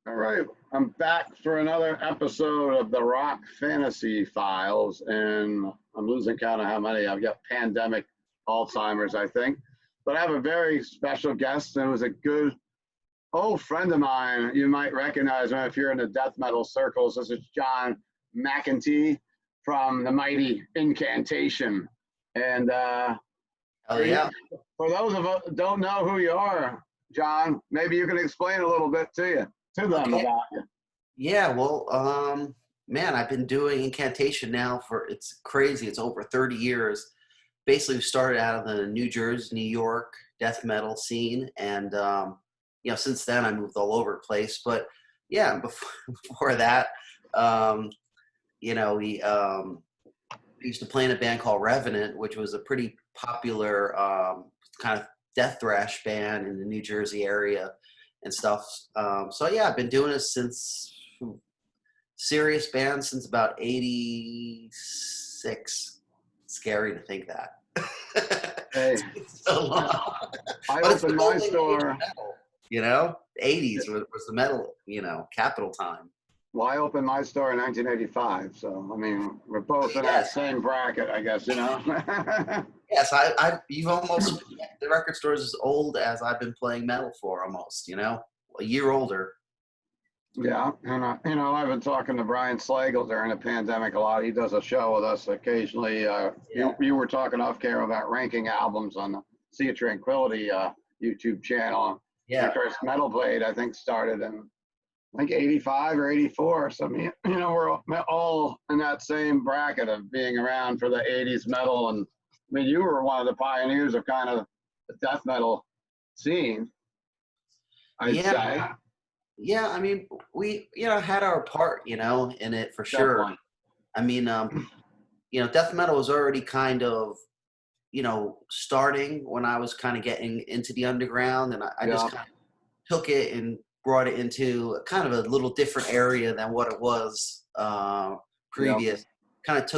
All right, I'm back for another episode of the Rock Fantasy Files, and I'm losing count of how many. I've got pandemic Alzheimer's, I think, but I have a very special guest, and it was a good old friend of mine. You might recognize him if you're in the death metal circles. This is John McEntee from the mighty Incantation, and Oh yeah. for those of us who don't know who you are, John, maybe you can explain a little bit to them Okay. about you. Yeah. Well, man, I've been doing Incantation now for it's crazy. It's over 30 years. Basically, we started out of the New Jersey, New York death metal scene, and since then I moved all over the place. But yeah, before that, um, we used to play in a band called Revenant, which was a pretty popular kind of death thrash band in the New Jersey area and stuff. So yeah, I've been doing it since serious band since about '86. Scary to think that. Hey, It's so long. I But it's the opened my golden age of store. metal, the '80s was the metal, capital time. Well, I opened my store in 1985, so I mean, we're both in that Yes, same bracket, I guess. yes. You've almost the record store is as old as I've been playing metal for, almost. A year older. Yeah, and I've been talking to Brian Slagle during the pandemic a lot. He does a show with us occasionally. Yeah. You were talking off camera about ranking albums on the Sea of Tranquility YouTube channel. My Yeah. first Metal Blade, I think, started in like 85 or 84. So, we're all in that same bracket of being around for the 80s metal. And I mean, you were one of the pioneers of kind of the death metal scene, I'd Yeah. say. Yeah. I mean, we, had our part, in it for sure. Definitely. I mean, death metal was already kind of, starting when I was kind of getting into the underground, and I just Yeah. kind of took it and brought it into kind of a little different area than what it was previous. Kind of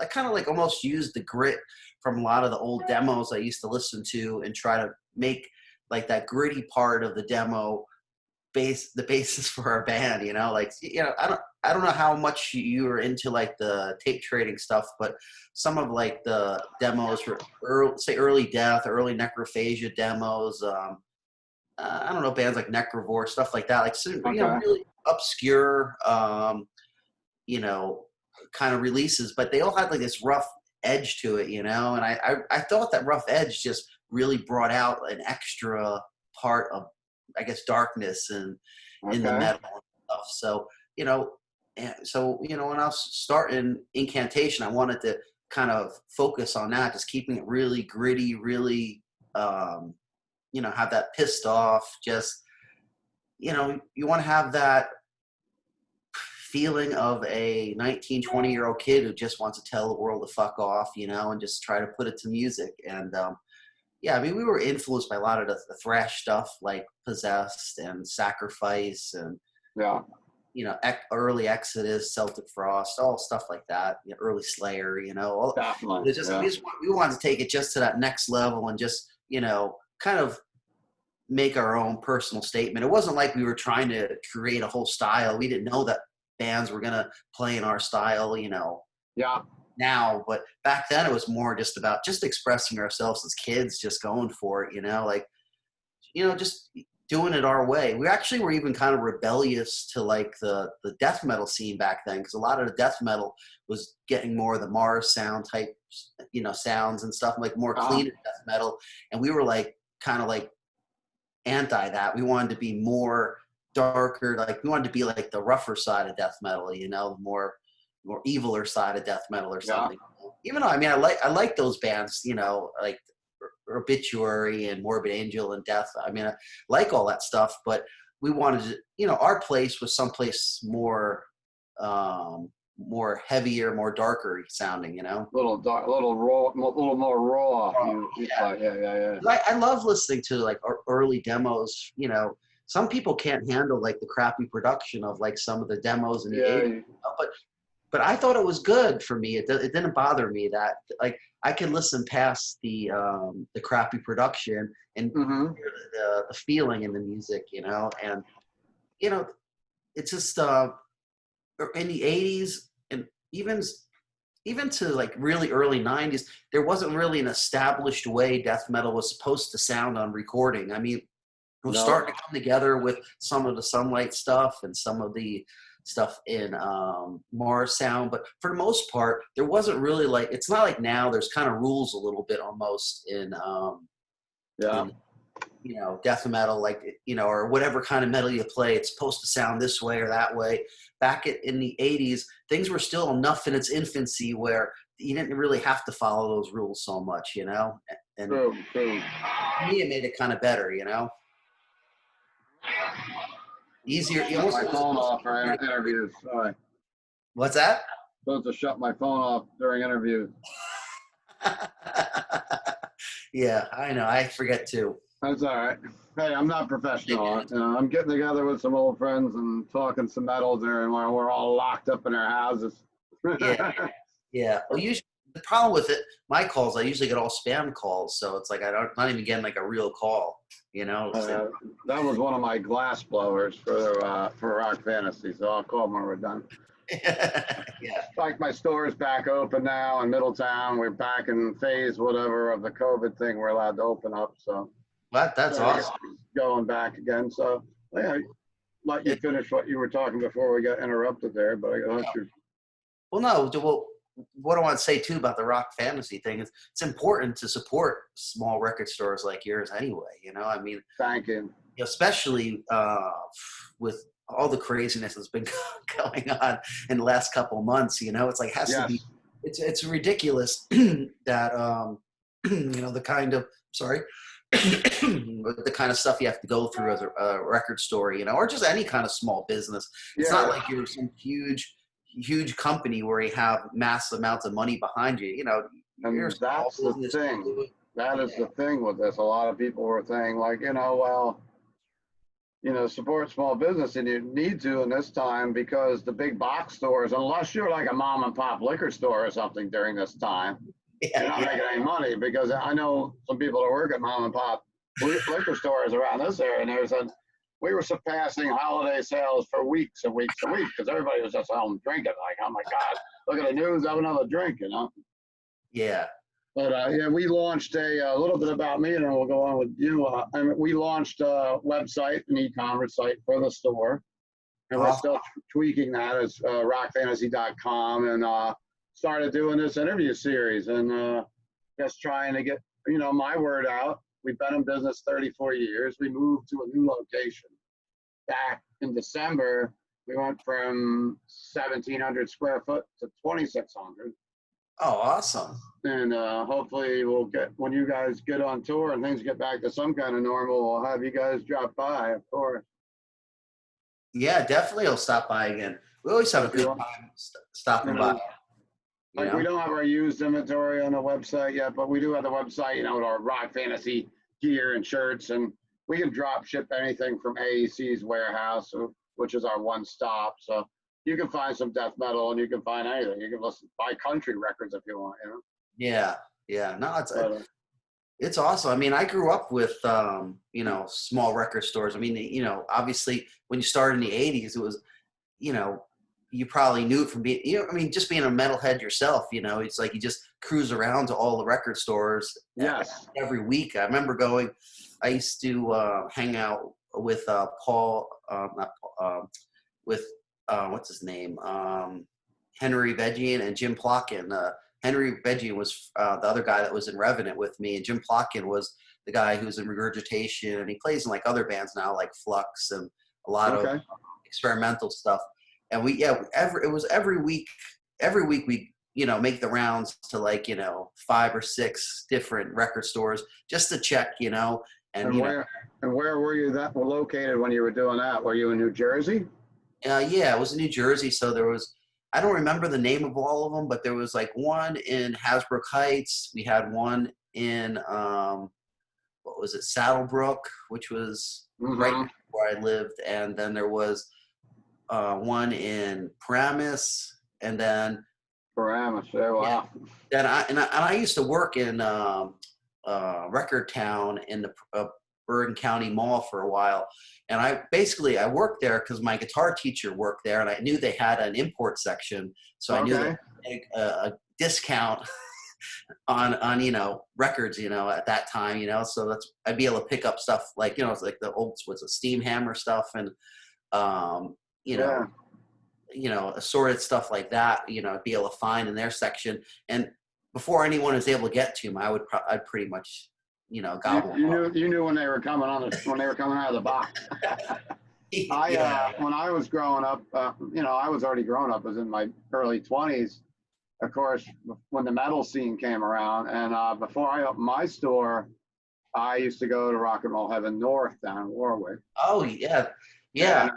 I kind of like almost used the grit from a lot of the old demos I used to listen to and try to make like that gritty part of the demo the basis for our band. I don't know how much you were into like the tape trading stuff, but some of like the demos for early death, early necrophagia demos. I don't know, bands like Necrovore, stuff like that, like Okay. really obscure, kind of releases, but they all had like this rough edge to it, and I thought that rough edge just really brought out an extra part of, I guess, darkness and in the Okay. metal and stuff. So when I was starting Incantation, I wanted to kind of focus on that, just keeping it really gritty, really have that pissed off, just you want to have that feeling of a 19, 20-year-old kid who just wants to tell the world to fuck off, and just try to put it to music. And I mean, we were influenced by a lot of the thrash stuff like Possessed and Sacrifice and Yeah. early Exodus, Celtic Frost, all stuff like that, early Slayer, Definitely. it's just, Yeah. we wanted to take it just to that next level and just kind of make our own personal statement. It wasn't like we were trying to create a whole style. We didn't know that bands were gonna play in our style, Yeah. now, but back then it was more just about just expressing ourselves as kids, just going for it, just doing it our way. We actually were even kind of rebellious to like the death metal scene back then, because a lot of the death metal was getting more of the Mars sound type, sounds and stuff, like more clean death metal, and we were like kind of like anti that. We wanted to be more darker, like we wanted to be like the rougher side of death metal, more eviler side of death metal or something. Even though, I mean, I like those bands, like Obituary and Morbid Angel and Death. I mean, I like all that stuff, but we wanted to, our place was someplace more more heavier, more darker sounding, Little dark, little raw, a little more raw. Yeah. Yeah. I love listening to like early demos. Some people can't handle like the crappy production of like some of the demos in the 80s, but I thought it was good for me. It didn't bother me that like I can listen past the crappy production and hear the feeling in the music, and it's just in the 80s and even to like really early 90s, there wasn't really an established way death metal was supposed to sound on recording. I mean, it was No. starting to come together with some of the Sunlight stuff and some of the stuff in Mars Sound, but for the most part, there wasn't really like, it's not like now there's kind of rules a little bit almost Yeah. in you know, death metal, like, you know, or whatever kind of metal you play, it's supposed to sound this way or that way. Back in the 80s, things were still enough in its infancy where you didn't really have to follow those rules so much, you know? And True. to me, it made it kind of better, you know? Easier. You Shut almost, my phone off for interviews. Sorry. what's that? Supposed to shut my phone off during interviews. Yeah, I know. I forget too. That's all right. Hey, I'm not professional. I'm getting together with some old friends and talking some metal during when we're all locked up in our houses. Yeah. Yeah. Well, usually the problem with it, my calls, I usually get all spam calls, so it's like not even getting like a real call, you know. That was one of my glass blowers for Rock Fantasy, so I'll call them when we're done. Yeah. Like my store's back open now in Middletown. We're back in phase whatever of the COVID thing. We're allowed to open up, so. That's awesome. Going back again, so yeah, let you finish what you were talking before we got interrupted there, but I got you. Well, no. Well, what I want to say too about the rock fantasy thing is it's important to support small record stores like yours anyway. You know, I mean, Thank you. Especially with all the craziness that's been going on in the last couple of months. You know, it's like to be. It's ridiculous that you know, the kind of the kind of stuff you have to go through as a record store, you know, or just any kind of small business. It's not like you're some huge company where you have massive amounts of money behind you, you know. And that's the thing. That is the thing with this. A lot of people were saying, like, you know, well, you know, support small business, and you need to in this time because the big box stores, unless you're like a mom and pop liquor store or something during this time, you're not making any money, because I know some people that work at mom and pop liquor stores around this area, and they said we were surpassing holiday sales for weeks and weeks and weeks because everybody was just home drinking. Like, oh my God, look at the news, have another drink, you know? Yeah. But yeah, we launched a little bit about me, and then we'll go on with you. We launched a website, an e-commerce site for the store, and we're still tweaking that as rockfantasy.com, and started doing this interview series and just trying to get, you know, my word out. We've been in business 34 years. We moved to a new location. Back in December, we went from 1,700 square foot to 2,600. Oh, awesome. And hopefully we'll get, when you guys get on tour and things get back to some kind of normal, we'll have you guys drop by, of course. Yeah, definitely I'll stop by again. We always have a good time stopping by. Like, we don't have our used inventory on the website yet, but we do have the website, you know, with our Rock Fantasy gear and shirts, and we can drop ship anything from AEC's warehouse, which is our one stop. So you can find some death metal, and you can find anything. You can listen, buy country records if you want, you know? Yeah. No, it's awesome. I mean, I grew up with, you know, small record stores. I mean, you know, obviously when you started in the 80s, it was, you know, you probably knew it from being, you know, I mean, just being a metalhead yourself, you know, it's like you just cruise around to all the record stores every week. I remember I used to hang out with Paul, what's his name? Henry Vegian and Jim Plotkin. Henry Vegian was the other guy that was in Revenant with me, and Jim Plotkin was the guy who was in Regurgitation, and he plays in like other bands now, like Flux and a lot of experimental stuff. And it was every week we, you know, make the rounds to like, you know, 5 or 6 different record stores just to check, you know. And where were you located when you were doing that? Were you in New Jersey? Yeah, it was in New Jersey. So there was, I don't remember the name of all of them, but there was like one in Hasbrook Heights. We had one in, what was it, Saddlebrook, which was right where I lived. And then there was one in Paramus, and then Paramus. Wow. Then I used to work in Record Town in the Bergen County Mall for a while. And I worked there because my guitar teacher worked there, and I knew they had an import section. So I knew that a discount on records, at that time, so I'd be able to pick up stuff like, it's like the old, Steam Hammer stuff, and assorted stuff like that, I'd be able to find in their section. And before anyone was able to get to them, I'd pretty much, gobble. You knew when they were coming when they were coming out of the box. When I was growing up, I was already grown up. I was in my early 20s, of course, when the metal scene came around. And before I opened my store, I used to go to Rock and Roll Heaven North down in Warwick. Oh, yeah. Yeah. And,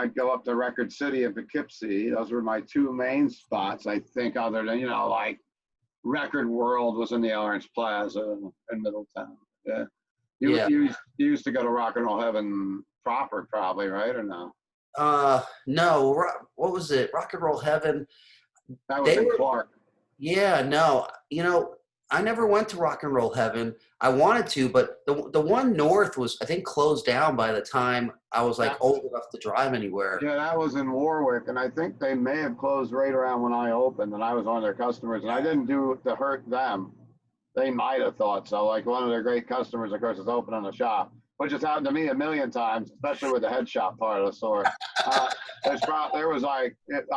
I'd go up to Record City in Poughkeepsie. Those were my two main spots, I think, other than, like Record World was in the Orange Plaza in Middletown. Yeah. You used to go to Rock and Roll Heaven proper, probably, right, or no? No. What was it? Rock and Roll Heaven. That was in Clark. Yeah, no. I never went to Rock and Roll Heaven. I wanted to, but the one north was, I think, closed down by the time I was old enough to drive anywhere. Yeah, that was in Warwick, and I think they may have closed right around when I opened, and I was one of their customers, and I didn't do it to hurt them. They might have thought so. Like, one of their great customers, of course, is opening a shop, which has happened to me a million times, especially with the head shop part of the store. There was I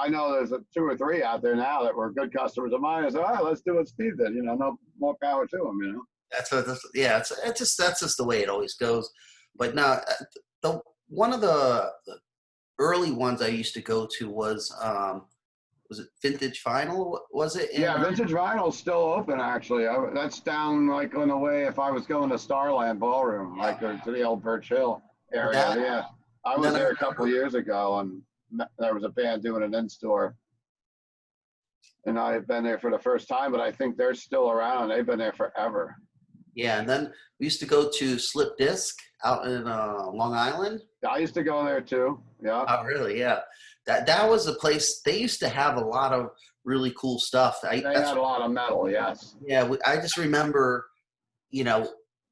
know there's 2 or 3 out there now that were good customers of mine. I said, let's do what Steve did. No more power to him. That's just the way it always goes. But no, one of the early ones I used to go to was it Vintage Vinyl? Was it? Vintage Vinyl's still open, actually. That's down on the way if I was going to Starland Ballroom, to the old Birch Hill area. I was there a couple years ago, and there was a band doing an in-store. And I've been there for the first time, but I think they're still around. They've been there forever. Yeah, and then we used to go to Slip Disc out in Long Island. I used to go there too. Yeah. Oh, really? Yeah. That was a place. They used to have a lot of really cool stuff. They had a lot of metal. Yes. Yeah, I just remember,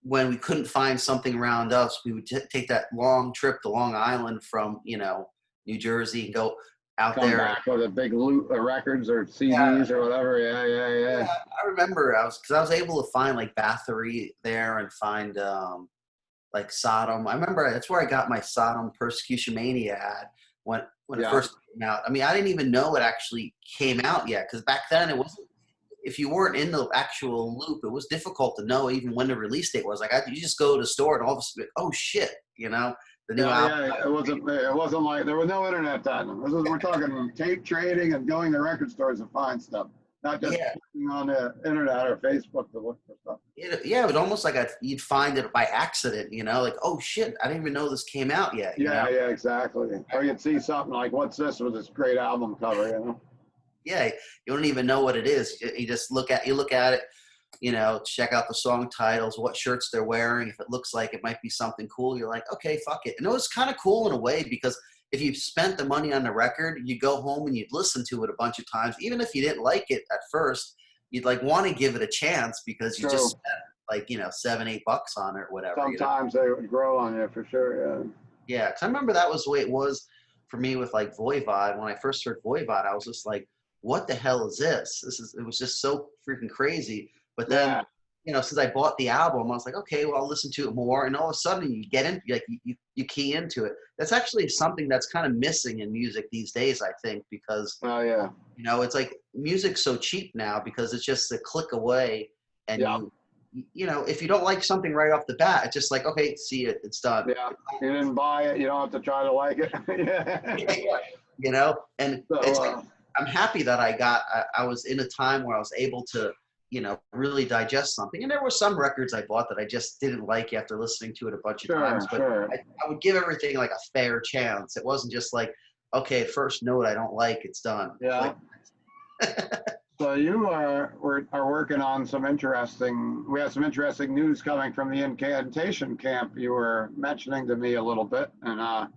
when we couldn't find something around us, we would take that long trip to Long Island from New Jersey and go out Come there. Back with a big loot of records or CDs or whatever. Yeah. I remember I was able to find Bathory there and find Sodom. I remember that's where I got my Sodom Persecution Mania ad when it first came out. I mean, I didn't even know it actually came out yet, because back then it wasn't. If you weren't in the actual loop, it was difficult to know even when the release date was. You just go to the store and all of a sudden, oh shit, the new album. Yeah, it wasn't like there was no internet then. We're talking tape trading and going to record stores to find stuff, not just looking on the internet or Facebook to look for stuff. It was almost like you'd find it by accident, oh shit, I didn't even know this came out yet. Yeah, exactly. Or you'd see something like, what's this with this great album cover, Yeah, you don't even know what it is. You just look at it, check out the song titles, what shirts they're wearing. If it looks like it might be something cool, you're like, okay, fuck it. And it was kind of cool in a way, because if you spent the money on the record, you go home and you'd listen to it a bunch of times. Even if you didn't like it at first, you'd want to give it a chance, because you just spent $7-8 on it or whatever. Sometimes they would grow on you for sure. Yeah, because I remember that was the way it was for me with Voivod. When I first heard Voivod, I was just like, what the hell is this? It was just so freaking crazy. But then, since I bought the album, I was like, okay, well, I'll listen to it more. And all of a sudden you get into you key into it. That's actually something that's kind of missing in music these days, I think, because, it's like music's so cheap now because it's just a click away. And if you don't like something right off the bat, it's just like, okay, see it, it's done. Yeah, you didn't buy it. You don't have to try to like it. And so, it's like, I'm happy that I was in a time where I was able to, really digest something. And there were some records I bought that I just didn't like after listening to it a bunch of times. But I would give everything a fair chance. It wasn't just like, okay, first note I don't like, it's done. Yeah. So you are working on we have some interesting news coming from the Incantation camp. You were mentioning to me a little bit, and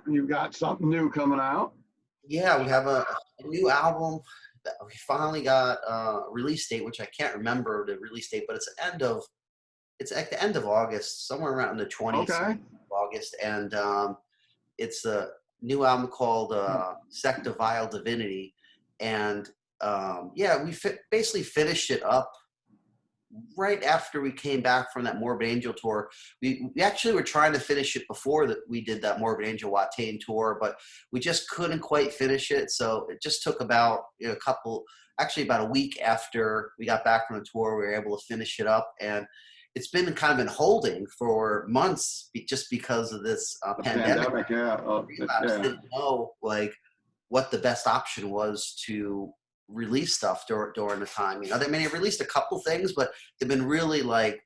you've got something new coming out. Yeah, we have a new album that we finally got a release date, which I can't remember the release date, but it's the end of It's at the end of August, somewhere around the 20th Okay. of August, and it's a new album called Sect Of Vile Divinity, and yeah, we basically finished it up right after we came back from that Morbid Angel tour. We actually were trying to finish it before that we did that Morbid Angel Watain tour, but we just couldn't quite finish it. So it just took about about a week after we got back from the tour, we were able to finish it up. And it's been kind of been holding for months just because of this pandemic. Yeah. Relapse didn't know like what the best option was to release stuff during the time. You know, they released a couple things, but they've been really like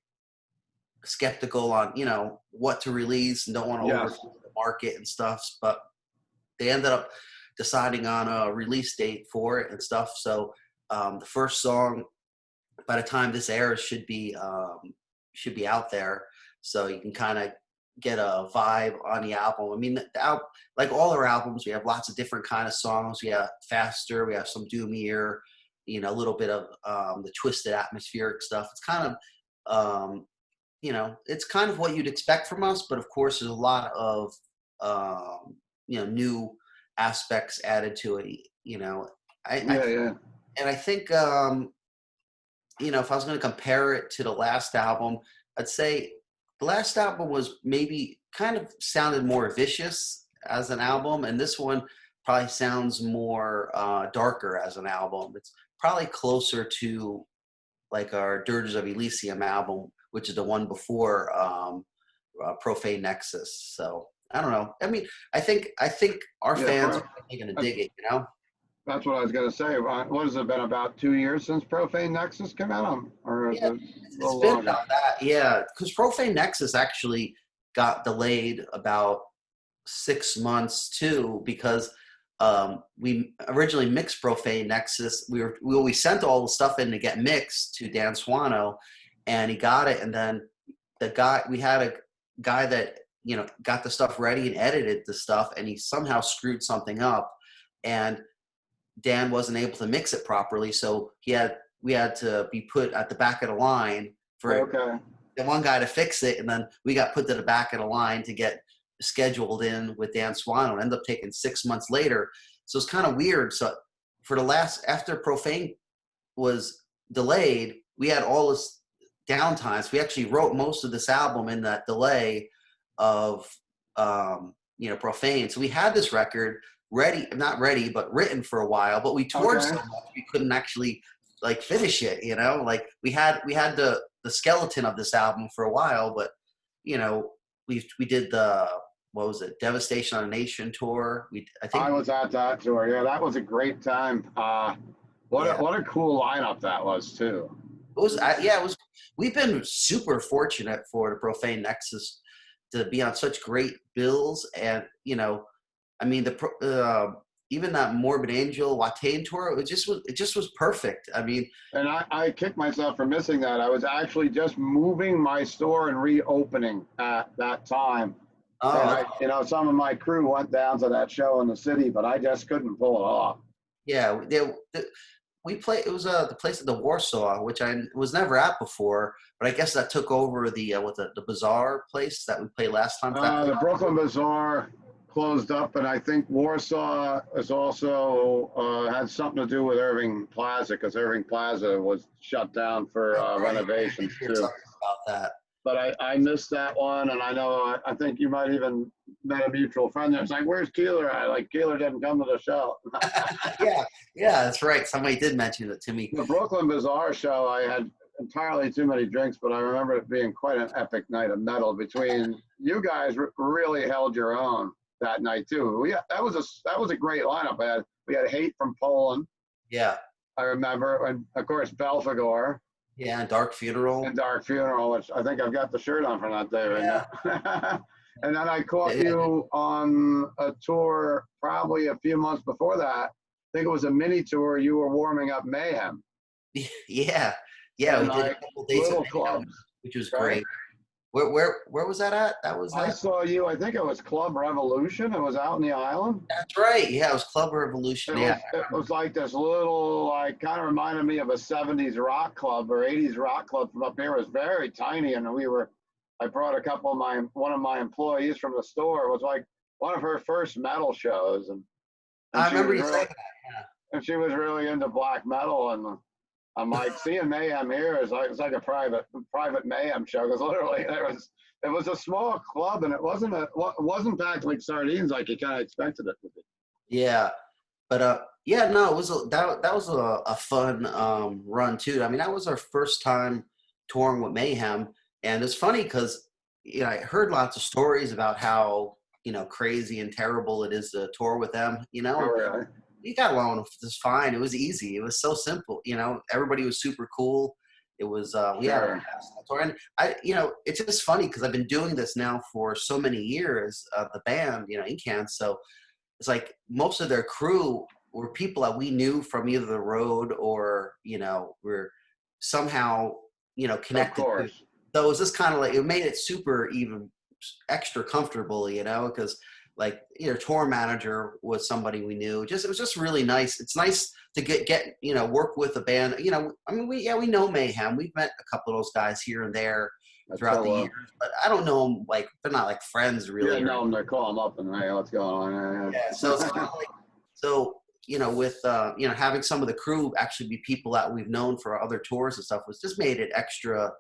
skeptical on, you know, what to release and don't want to overfill the market and stuff. But they ended up deciding on a release date for it and stuff. So the first song, by the time this airs, should be out there. So you can kind of get a vibe on the album. I mean, like all our albums, we have lots of different kind of songs. We have faster, we have some doomier, you know, a little bit of the twisted atmospheric stuff. It's kind of, you know, it's kind of what you'd expect from us, but of course there's a lot of, you know, new aspects added to it, you know. And I think, you know, if I was going to compare it to the last album, I'd say the last album was maybe kind of sounded more vicious as an album, and this one probably sounds more darker as an album. It's probably closer to like our Dirges of Elysium album, which is the one before Profane Nexus. So I don't know. I mean, I think our fans are going to dig it, you know? That's what I was going to say. What has it been, about 2 years since Profane Nexus came out? Or yeah, it's been about that. Yeah, because Profane Nexus actually got delayed about 6 months too, because we originally mixed Profane Nexus. We sent all the stuff in to get mixed to Dan Swano, and he got it. And then we had a guy that, you know, got the stuff ready and edited the stuff, and he somehow screwed something up, and Dan wasn't able to mix it properly, so we had to be put at the back of the line for the one guy to fix it, and then we got put to the back of the line to get scheduled in with Dan Swano. It ended up taking 6 months later, so it's kind of weird. So for after Profane was delayed, we had all this downtime. So we actually wrote most of this album in that delay of you know, Profane. So we had this record not ready, but written for a while, but we toured so much we couldn't actually like finish it, you know? Like we had the skeleton of this album for a while, but you know, we did the, what was it, Devastation on a Nation tour. I was at that tour. Yeah, that was a great time. What a cool lineup that was too. It was. We've been super fortunate for the Profane Nexus to be on such great bills, and you know, I mean, even that Morbid Angel Watain tour, it just was perfect. I mean, and I kicked myself for missing that. I was actually just moving my store and reopening at that time. And you know, some of my crew went down to that show in the city, but I just couldn't pull it off. Yeah, we played. It was the place at the Warsaw, which I was never at before, but I guess that took over the Bazaar place that we played last time. The Brooklyn Bazaar closed up, and I think Warsaw is also had something to do with Irving Plaza, because Irving Plaza was shut down for renovations too. About that. But I missed that one, and I know I think you might even met a mutual friend there. It's like, where's Keeler? Keeler didn't come to the show. yeah, that's right. Somebody did mention it to me. The Brooklyn Bazaar show, I had entirely too many drinks, but I remember it being quite an epic night of metal. Between you guys, really held your own that night too. That was a great lineup. We had Hate from Poland. Yeah, I remember, and of course Belphegor. Yeah, and Dark Funeral. Which I think I've got the shirt on from that day right now. And then I caught you on a tour probably a few months before that. I think it was a mini tour. You were warming up Mayhem. Yeah. We did a couple days of Mayhem, which was great. Where was that at? That was I at. saw you. I think it was Club Revolution. It was out in the island. That's right. Yeah, it was Club Revolution. Yeah. It was like this little, like, kind of reminded me of a 70s rock club or 80s rock club from up here. It was very tiny, and I brought one of my employees from the store. It was like one of her first metal shows, and I she remember was you really, saying that. and she was really into black metal, and I'm like, seeing Mayhem here is like, it's like a private Mayhem show, because literally it was a small club, and it wasn't packed like sardines like you kind of expected it to be. Yeah, but yeah, no, it was that was a fun run too. I mean, that was our first time touring with Mayhem, and it's funny because I heard lots of stories about how crazy and terrible it is to tour with them. Oh, really? We got along just fine. It was easy. It was so simple. Everybody was super cool. It was we had a tour, and it's just funny because I've been doing this now for so many years. The band, Incan, so. It's like most of their crew were people that we knew from either the road or, were somehow, connected. Of course. So it was just kind of like, it made it super even extra comfortable, because like either tour manager was somebody we knew. It was just really nice. It's nice to get work with a band. I mean, we know Mayhem. We've met a couple of those guys here and there throughout the years, but I don't know them, like they're not like friends really. Yeah, know them. They call them up and, hey, what's going on? Yeah, so it's kind of like, with having some of the crew actually be people that we've known for other tours and stuff was just made it extra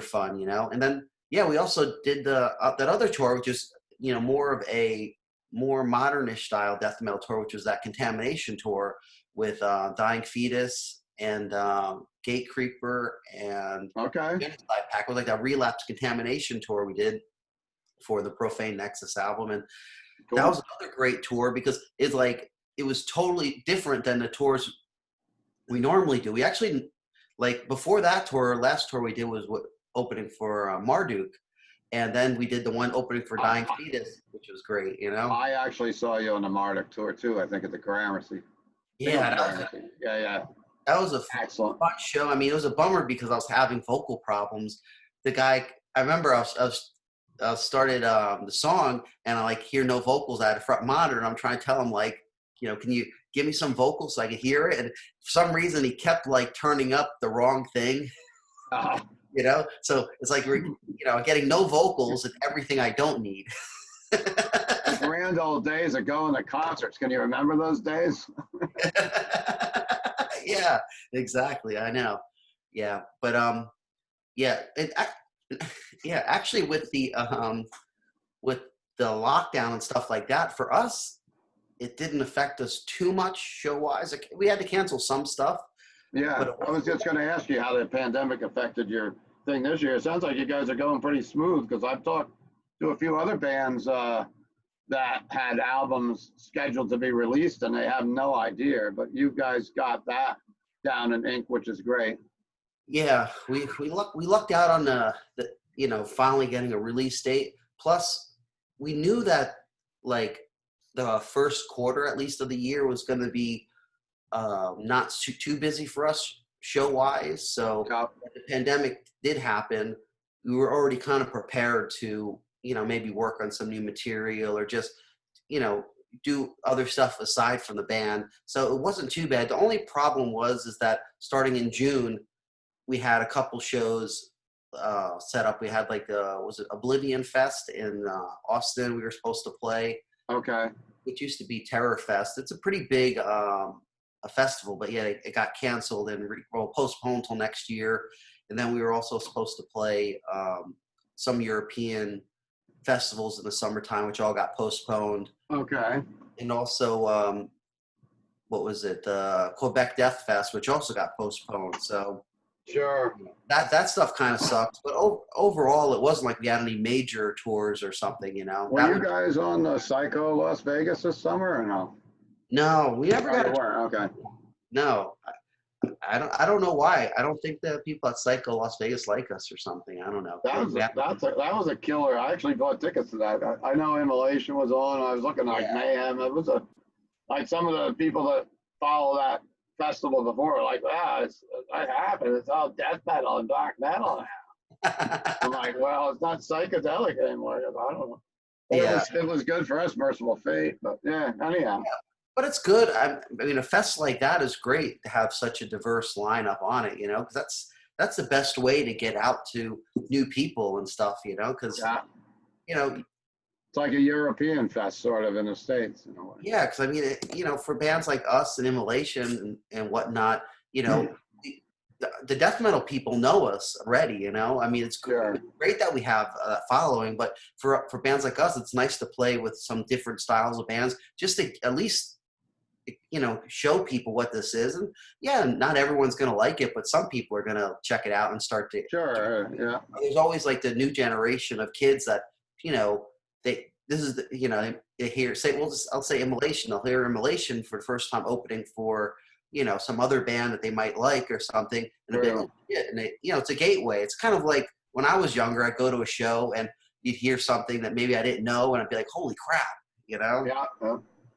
fun, And then we also did that other tour, which is more of a more modernish style death metal tour, which was that Contamination Tour with Dying Fetus and Gate Creeper and Genocide Pack. It was like that Relapse Contamination Tour we did for the Profane Nexus album, and that was another great tour because it was totally different than the tours we normally do. We actually, like, before that tour, last tour we did was opening for Marduk, and then we did the one opening for Dying Fetus, which was great. I actually saw you on the Marduk tour too. I think at the Gramercy. Yeah, that was a excellent fun show. I mean, it was a bummer because I was having vocal problems. The guy, I remember I started the song and I hear no vocals at a front monitor, and I'm trying to tell him can you give me some vocals so I could hear it? And for some reason he kept turning up the wrong thing. So it's like we're getting no vocals and everything I don't need. The grand old days of going to concerts. Can you remember those days? Yeah, exactly. I know. Yeah, but actually with the lockdown and stuff like that, for us, it didn't affect us too much show-wise. We had to cancel some stuff. Yeah, I was just going to ask you how the pandemic affected your thing this year. It sounds like you guys are going pretty smooth because I've talked to a few other bands that had albums scheduled to be released and they have no idea, but you guys got that down in ink, which is great. Yeah, we lucked out on the finally getting a release date. Plus, we knew that the first quarter at least of the year was going to be not too busy for us show wise. So when the pandemic did happen, we were already kind of prepared to maybe work on some new material or just do other stuff aside from the band. So it wasn't too bad. The only problem is that starting in June, we had a couple shows set up. We had was it Oblivion Fest in Austin we were supposed to play. Okay. Which used to be Terror Fest. It's a pretty big a festival, but yeah, it got canceled and postponed till next year. And then we were also supposed to play some European festivals in the summertime, which all got postponed. Okay. And also, what was it? Quebec Death Fest, which also got postponed. So sure, that stuff kind of sucks. But overall, it wasn't like we had any major tours or something, Were you guys on the Psycho Las Vegas this summer or no? No, we never got. Okay. No, I don't know why. I don't think that people at Psycho Las Vegas like us or something. I don't know. That was a killer. I actually bought tickets to that. I know Immolation was on. I was looking Mayhem. It was some of the people that follow that festival before were like, it happened. It's all death metal and black metal now. I'm like, well, it's not psychedelic anymore. I don't know. But Yeah. it was good for us, Merciful Fate. But yeah, anyhow. But it's good. I mean, a fest like that is great to have such a diverse lineup on it, because that's the best way to get out to new people and stuff, because, Yeah. you know, It's like a European fest, sort of, in the States, in a way. yeah, because I mean, for bands like us and Immolation and whatnot, the death metal people know us already. I mean, it's Sure. great that we have a following, but for bands like us, it's nice to play with some different styles of bands, just to at least show people what this is. And yeah, not everyone's going to like it, but some people are going to check it out and start to. Sure. Yeah. There's always like the new generation of kids that this is they hear say I'll say Immolation. They'll hear Immolation for the first time opening for some other band that they might like or something, and they'll be like, yeah, and it's a gateway. It's kind of like when I was younger, I'd go to a show and you'd hear something that maybe I didn't know, and I'd be like, holy crap, Yeah.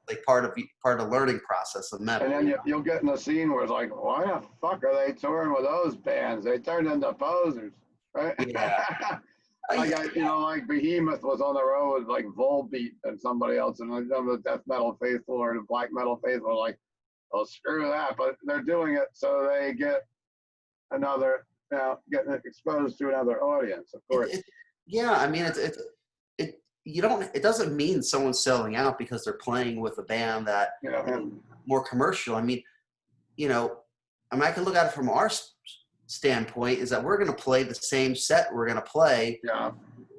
like part of the learning process of metal. And then you'll get in a scene where it's like, why the fuck are they touring with those bands? They turned into posers, right? Yeah. Like Behemoth was on the road with like Volbeat and somebody else, and the death metal faithful or the black metal faithful are like, oh, screw that. But they're doing it so they get another, getting exposed to another audience, of course. I mean, it doesn't mean someone's selling out because they're playing with a band that more commercial. I mean, I can look at it from our standpoint is that we're going to play the same set we're going to play. Yeah.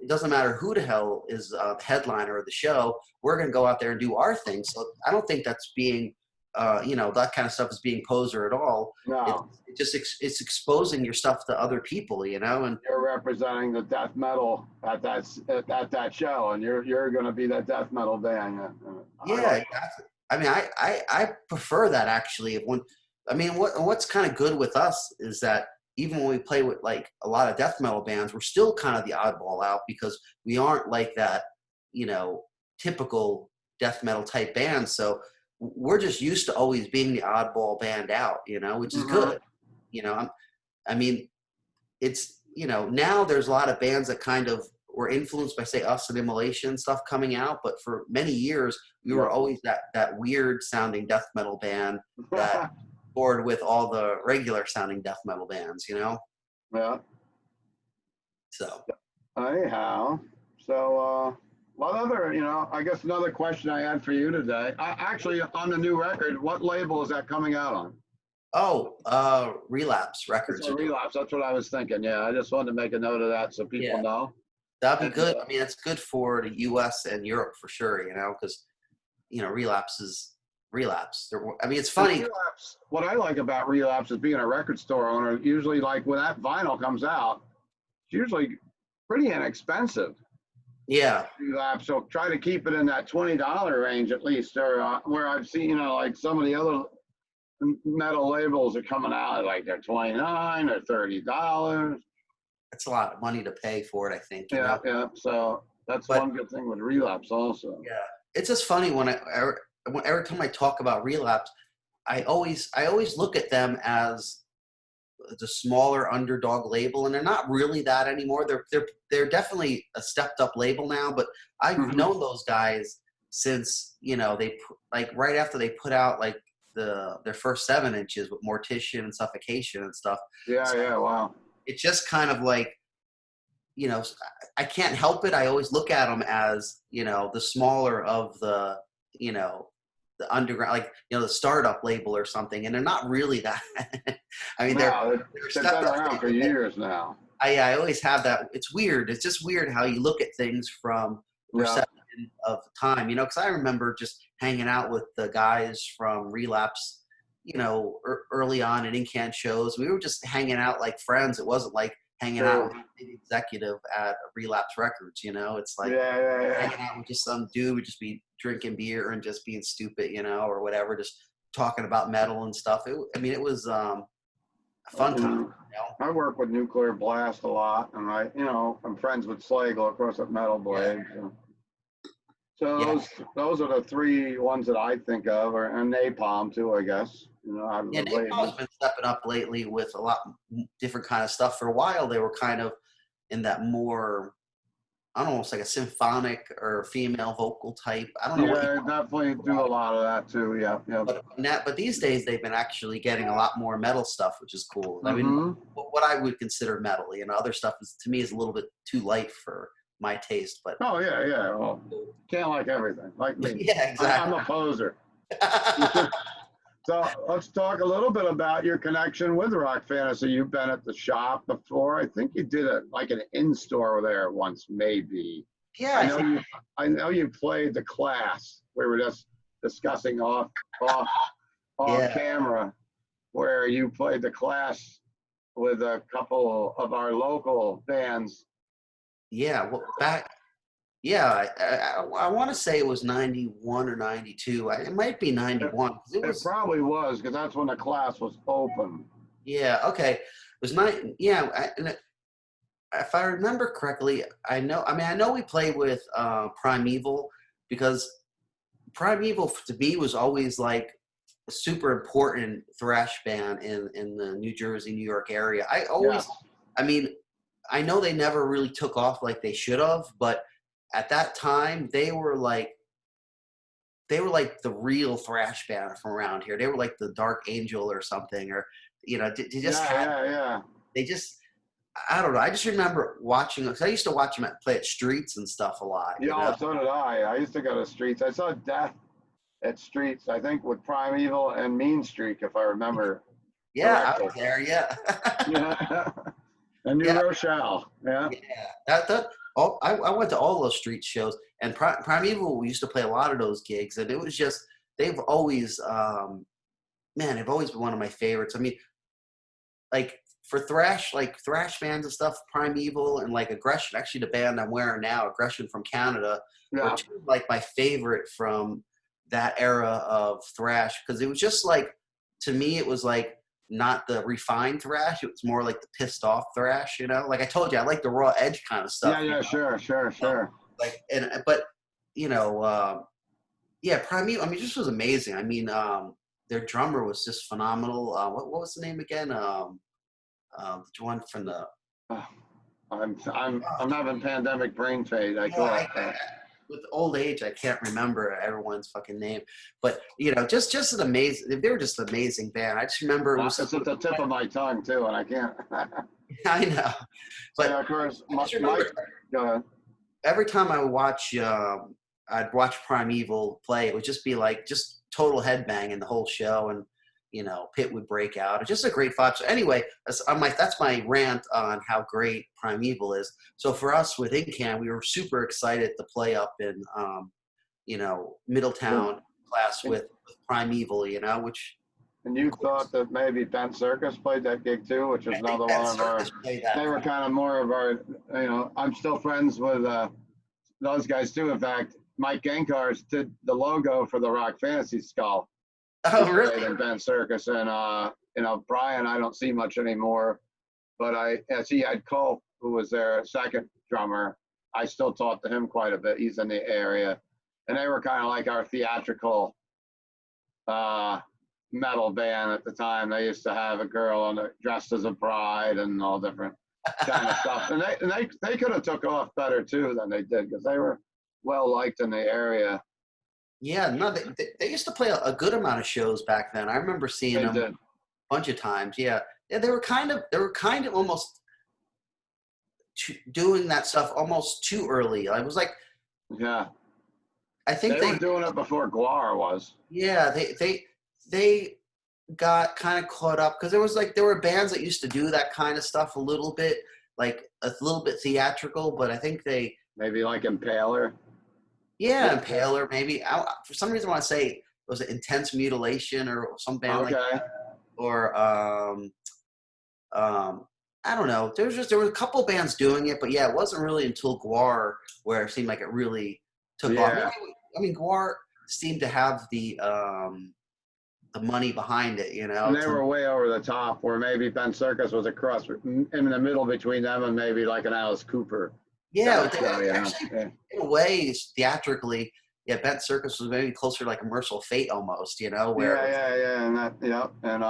It doesn't matter who the hell is the headliner of the show. We're going to go out there and do our thing. So I don't think that's being, that kind of stuff is being poser at all. No. It's exposing your stuff to other people, and you're representing the death metal at that show, and you're going to be that death metal band. Yeah, exactly. I mean, I prefer that actually. What's kind of good with us is that even when we play with like a lot of death metal bands, we're still kind of the oddball out because we aren't like that, typical death metal type band. So we're just used to always being the oddball band out, which is good. It's, now there's a lot of bands that kind of were influenced by, say, us and Immolation stuff coming out. But for many years, we were always that weird sounding death metal band that toured with all the regular sounding death metal bands, Yeah. So. Anyhow, so what other, I guess another question I had for you today, actually on the new record, what label is that coming out on? Oh, Relapse Records. Relapse, that's what I was thinking. Yeah, I just wanted to make a note of that so people know. That'd be good. I mean, it's good for the U.S. and Europe for sure, because, Relapse is Relapse. I mean, it's funny. Relapse, what I like about Relapse is being a record store owner, usually like when that vinyl comes out, it's usually pretty inexpensive. Yeah. Relapse, so try to keep it in that $20 range at least, or where I've seen, like some of the other metal labels are coming out like they're $29 or $30. That's a lot of money to pay for it, I think. Yeah. So that's one good thing with Relapse also. Yeah. It's just funny every time I talk about Relapse, I always look at them as the smaller underdog label, and they're not really that anymore. They're definitely a stepped up label now, but I've known those guys since, they like right after they put out like their first 7 inches with Mortician and Suffocation and stuff. Yeah, wow. It's just kind of like, I can't help it. I always look at them as, the smaller of the, the underground, like, the startup label or something. And they're not really that. I mean, they've been around for years now. I always have that. It's weird. It's just weird how you look at things from perception of the time, because I remember just hanging out with the guys from Relapse, early on in Incan shows. We were just hanging out like friends. It wasn't like hanging out with an executive at Relapse Records, It's like hanging out with just some dude would just be drinking beer and just being stupid, or whatever, just talking about metal and stuff. It was a fun time. I work with Nuclear Blast a lot, and I'm friends with Slagle, of course, at Metal Blade. Yeah. So those are the 3 ones that I think of, and Napalm too, I guess. Napalm's been stepping up lately with a lot different kind of stuff. For a while, they were kind of, in that more, I don't know, almost like a symphonic or female vocal type. I don't know what you Yeah, definitely do a lot of that too. Yeah, yeah. but these days they've been actually getting a lot more metal stuff, which is cool. I mean, Mm-hmm. what I would consider metal, other stuff is to me is a little bit too light for my taste. But Oh yeah, yeah. Well, can't like everything, like me. yeah, I'm exactly. a poser. So let's talk a little bit about your connection with Rock Fantasy. You've been at the shop before. I think you did it like an in-store there once, maybe. Yeah, I I know think, you. I know you played the class. We were just discussing off off yeah, camera where you played the class with a couple of our local bands. yeah. Well, back, yeah, I want to say it was 91 or 92. It might be It, 91 because it it was. probably was because that's when the class was open. Yeah, okay. It was nine. Yeah, if I remember correctly, I know we played with Primeval because Primeval to me was always like a super important thrash band in the New Jersey, New York area. Yes. I mean, I know they never really took off like they should have, but at that time they were like the real thrash band from around here. They were like the Dark Angel or something, or they just Yeah, had yeah, yeah. they just I don't know. I just remember watching because I used to watch them play at streets and stuff a lot. Yeah, so did I. I used to go to Streets. I saw Death at Streets, I think, with Primeval and Mean Streak, if I remember Yeah, I correctly. was there. Yeah, Yeah. And New yeah, Rochelle. Yeah. yeah. That. Oh, I went to all those street shows, and Primeval. We used to play a lot of those gigs, and it was just they've always, man, they've always been one of my favorites. I mean, like for thrash, like thrash bands and stuff, Primeval and like Aggression. Actually, the band I'm wearing now, Aggression from Canada, were Yeah. two of, like my favorite from that era of thrash because it was just like to me it was like not the refined thrash. It was more like the pissed off thrash. Like I told you, I like the raw edge kind of stuff. Yeah, yeah, sure, sure, sure. Like but you know. Yeah, Primeval. I mean, this was amazing. I mean, their drummer was just phenomenal. What was the name again? The one from the. Oh, I'm having pandemic brain fade. I Yeah, thought. with old age, I can't remember everyone's fucking name. But just an amazing. They were just an amazing band. I just remember it was. It's at the tip of my tongue too, and I can't. I know, So but of course, I just remember Mike. Go ahead. every time I watch, I'd watch Primeval play. It would just be like just total headbanging the whole show, and Pit would break out. It's just a great vibe. So anyway, that's my rant on how great Primeval is. So for us with Incan, we were super excited to play up in Middletown class with Primeval. Which. And you thought that maybe Ben Sirkis played that gig too, which is I think another that one of our. Sirkis played that. They were kind of more of our. I'm still friends with those guys too. In fact, Mike Genkars did the logo for the Rock Fantasy Skull. Oh, really? And Ben Sirkis and Brian, I don't see much anymore, but as he had Cole, who was their second drummer, I still talk to him quite a bit. He's in the area, and they were kind of like our theatrical metal band at the time. They used to have a girl dressed as a bride and all different kind of stuff, and they could have took off better too than they did because they were well liked in the area. Yeah, no, they used to play a good amount of shows back then. I remember seeing them a bunch of times. Yeah, they were kind of almost doing that stuff almost too early. I was like, yeah, I think they were doing it before Guar was. Yeah, they got kind of caught up because there were bands that used to do that kind of stuff a little bit, like a little bit theatrical. But I think they maybe like Impaler. Yeah, Impaler, maybe. For some reason, I want to say was it Intense Mutilation or some band like that, or I don't know. There were a couple bands doing it, but yeah, it wasn't really until Guar where it seemed like it really took off. I mean, Guar seemed to have the money behind it, And they were way over the top, where maybe Ben Sirkis was a cross in the middle between them and maybe like an Alice Cooper. Yeah, actually, in a way, theatrically, yeah, Ben Sirkis was maybe closer to like a Merciful Fate almost, where yeah, and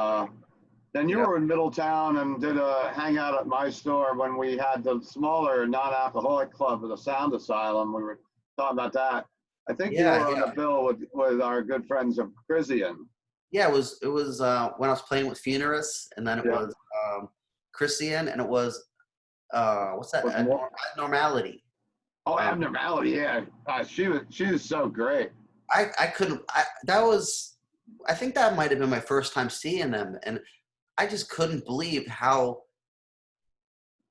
And you Yep. were in Middletown and did a hangout at my store when we had the smaller non-alcoholic club with the Sound Asylum. We were talking about that. I think you Yeah, were on the yeah, bill with our good friends of Crisian. yeah. It was when I was playing with Funerus, and then it Yeah. was Christian, and it was what's that? Was more. Abnormality. Oh, Um, Abnormality. Yeah. She was so great. I couldn't. That was. I think that might have been my first time seeing them, and I just couldn't believe how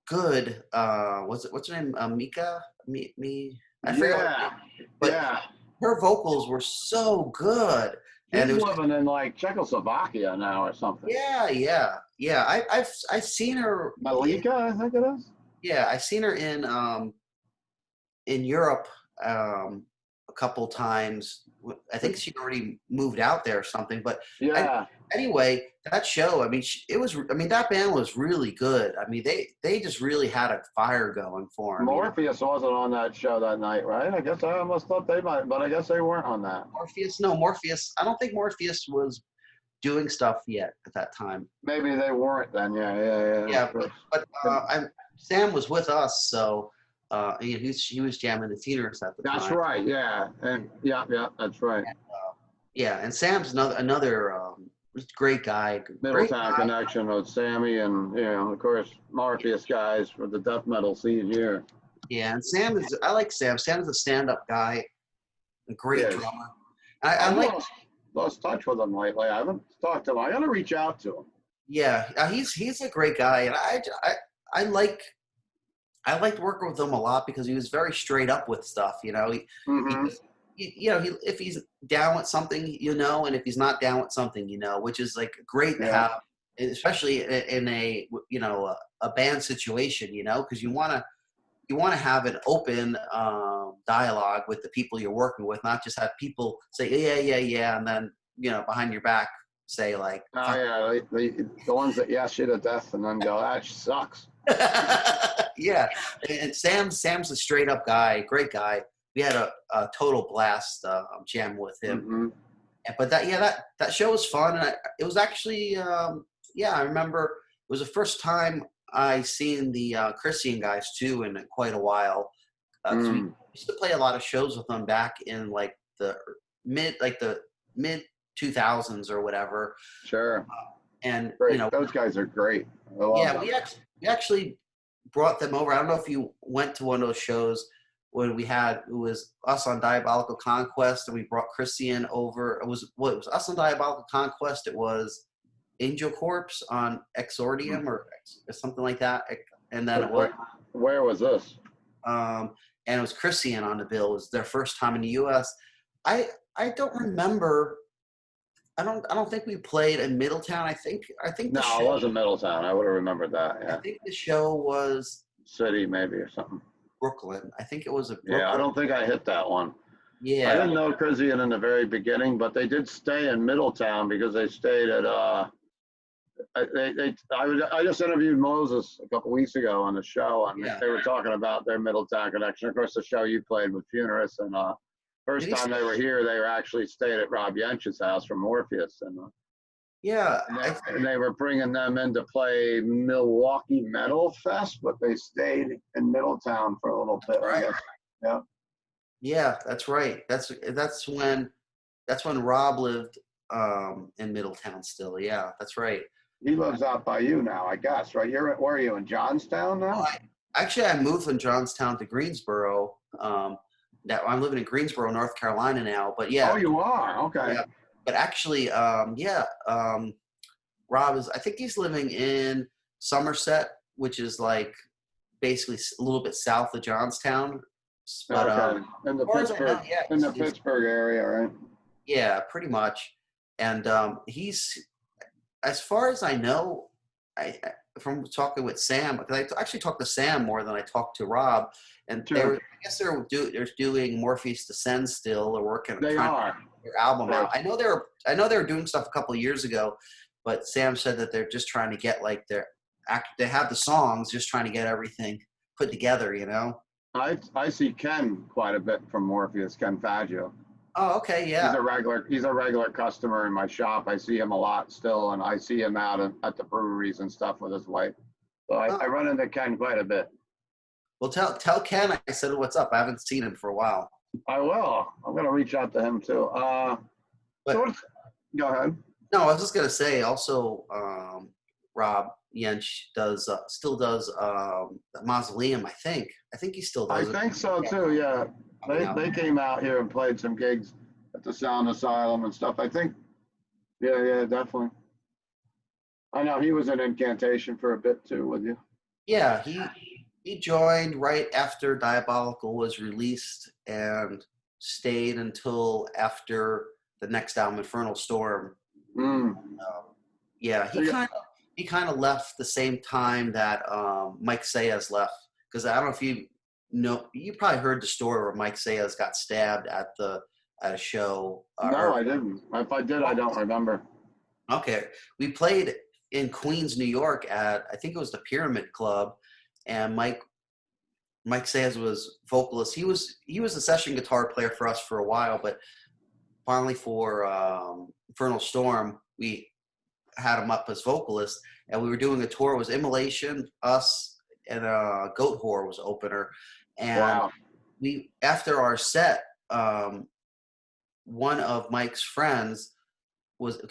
good. What's her name? Mika. Me. I forget what her Yeah. name. But Yeah. her vocals were so good, and She's it was. living in like Czechoslovakia now or something. Yeah, yeah, yeah. I've seen her. Malika, I think it is. Yeah, I've seen her in Europe a couple times. I think she already moved out there or something. But I, Yeah. anyway, that show. I mean, it was. I mean, that band was really good. I mean, they just really had a fire going for them. You know, Morpheus wasn't on that show that night, right? I guess I almost thought they might, but I guess they weren't on that. Morpheus. No, Morpheus. I don't think Morpheus was doing stuff yet at that time. Maybe they weren't then. Yeah. Yeah, but Sam was with us, so he was jamming the Funerus at the That's time. right. Yeah, and yeah, that's right. Yeah, and Sam's another great guy. Great Middletown guy. connection with Sammy and of course Morpheus guys for the death metal scene here. Yeah, and Sam is. I like Sam. Sam is a stand-up guy, a great Yes. drummer. I I've like. lost touch with him lately. I haven't talked to him. I got to reach out to him. Yeah, he's a great guy, and I liked working with him a lot because he was very straight up with stuff. You know, Mm-hmm. if he's down with something, and if he's not down with something, which is like great to Yeah. have, especially in a a band situation, because you want to have an open dialogue with the people you're working with, not just have people say yeah, and then behind your back say like, Oh yeah, the ones that yes you to death and then go that sucks. yeah. And Sam's a straight up guy, great guy. We had a total blast jam with him. Mm-hmm. But that show was fun. And it was actually I remember it was the first time I seen the Christian guys too in quite a while. 'Cause we used to play a lot of shows with them back in like the mid 2000s or whatever. Sure. And Great. Those guys are great. I love them. we actually brought them over. I don't know if you went to one of those shows when it was us on Diabolical Conquest, and we brought Christian over. It was us on Diabolical Conquest. It was Angel Corpse on Exordium or something like that. And then Where was this? and it was Christian on the bill. It was their first time in the U.S. I don't remember. I don't think we played in Middletown. I think No, it wasn't Middletown. I would have remembered that. Yeah. I think the show was City maybe or something. Brooklyn. I think it was a Brooklyn. Yeah, I don't think I hit that one. Yeah. I didn't know Crisian in the very beginning, but they did stay in Middletown because they stayed at I just interviewed Moses a couple weeks ago on the show, and they were talking about their Middletown connection. Of course, the show you played with Funerus, and first time they were here, they were actually stayed at Rob Yench's house from Morpheus, and they were bringing them in to play Milwaukee Metal Fest, but they stayed in Middletown for a little bit. Right. I guess. Yeah. Yeah, that's right. That's when Rob lived in Middletown still. Yeah, that's right. He lives out by you now, I guess, right? Where are you, in Johnstown now? Actually, I moved from Johnstown to Greensboro. I'm living in Greensboro, North Carolina now. But yeah. Oh, you are? Okay. Yeah, but actually, Rob I think he's living in Somerset, which is like basically a little bit south of Johnstown. But, in the Pittsburgh area, right? Yeah, pretty much. And he's, as far as I know, from talking with Sam, because I actually talked to Sam more than I talked to Rob, and I guess they're doing Morpheus Descend still. They're working. They are. Their album out. I know they were doing stuff a couple of years ago, but Sam said that they're just trying to get like they have the songs, just trying to get everything put together. I see Ken quite a bit from Morpheus, Ken Faggio. Oh, okay, He's yeah. a regular customer in my shop. I see him a lot still, and I see him out at the breweries and stuff with his wife. So I Oh, run into Ken quite a bit. well, tell Ken I said what's up. I haven't seen him for a while. I will. I'm gonna reach out to him too. So But go ahead. no, I was just gonna say also, Rob Yench still does the Mausoleum. I think he still I does it. think so too. Yeah, Coming they out. they came out here and played some gigs at the Sound Asylum and stuff. I think. Yeah, definitely. I know he was in Incantation for a bit too with you. Yeah, he joined right after Diabolical was released and stayed until after the next album, Infernal Storm. Mm. Yeah, he kind of left the same time that Mike Sayers left, because I don't know if you know, you probably heard the story where Mike Sayers got stabbed at a show. No, I didn't. If I did, I don't remember. Okay, we played in Queens, New York at, I think it was the Pyramid Club, and Mike Sayers was vocalist. He was a session guitar player for us for a while, but finally for Infernal Storm, we had him up as vocalist, and we were doing a tour. It was Immolation, us, and Goat Whore was opener. And Wow. we, after our set, one of Mike's friends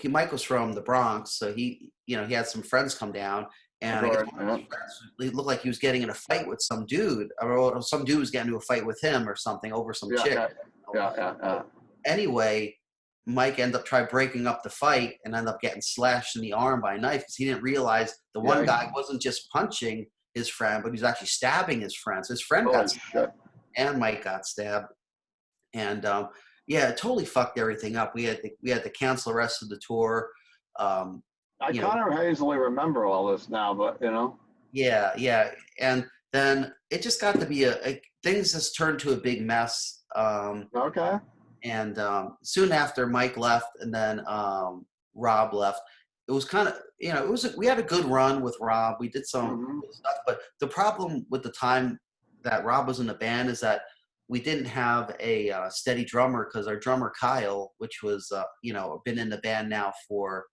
Mike was from the Bronx, so he had some friends come down, and I guess one of his friends, it looked like he was getting in a fight with some dude, or some dude was getting into a fight with him or something over some chick. Yeah. Anyway, Mike ended up trying breaking up the fight and ended up getting slashed in the arm by a knife because he didn't realize the one guy wasn't just punching his friend, but he was actually stabbing his friend. So his friend got stabbed, and Mike got stabbed, and yeah, it totally fucked everything up. We had to cancel the rest of the tour. I kind of hazily remember all this now, but Yeah, and then it just got to be things just turned to a big mess. Okay. And soon after Mike left, and then Rob left, it was kind of we had a good run with Rob. We did some good stuff, but the problem with the time that Rob was in the band is that we didn't have a steady drummer, because our drummer Kyle, which was been in the band now for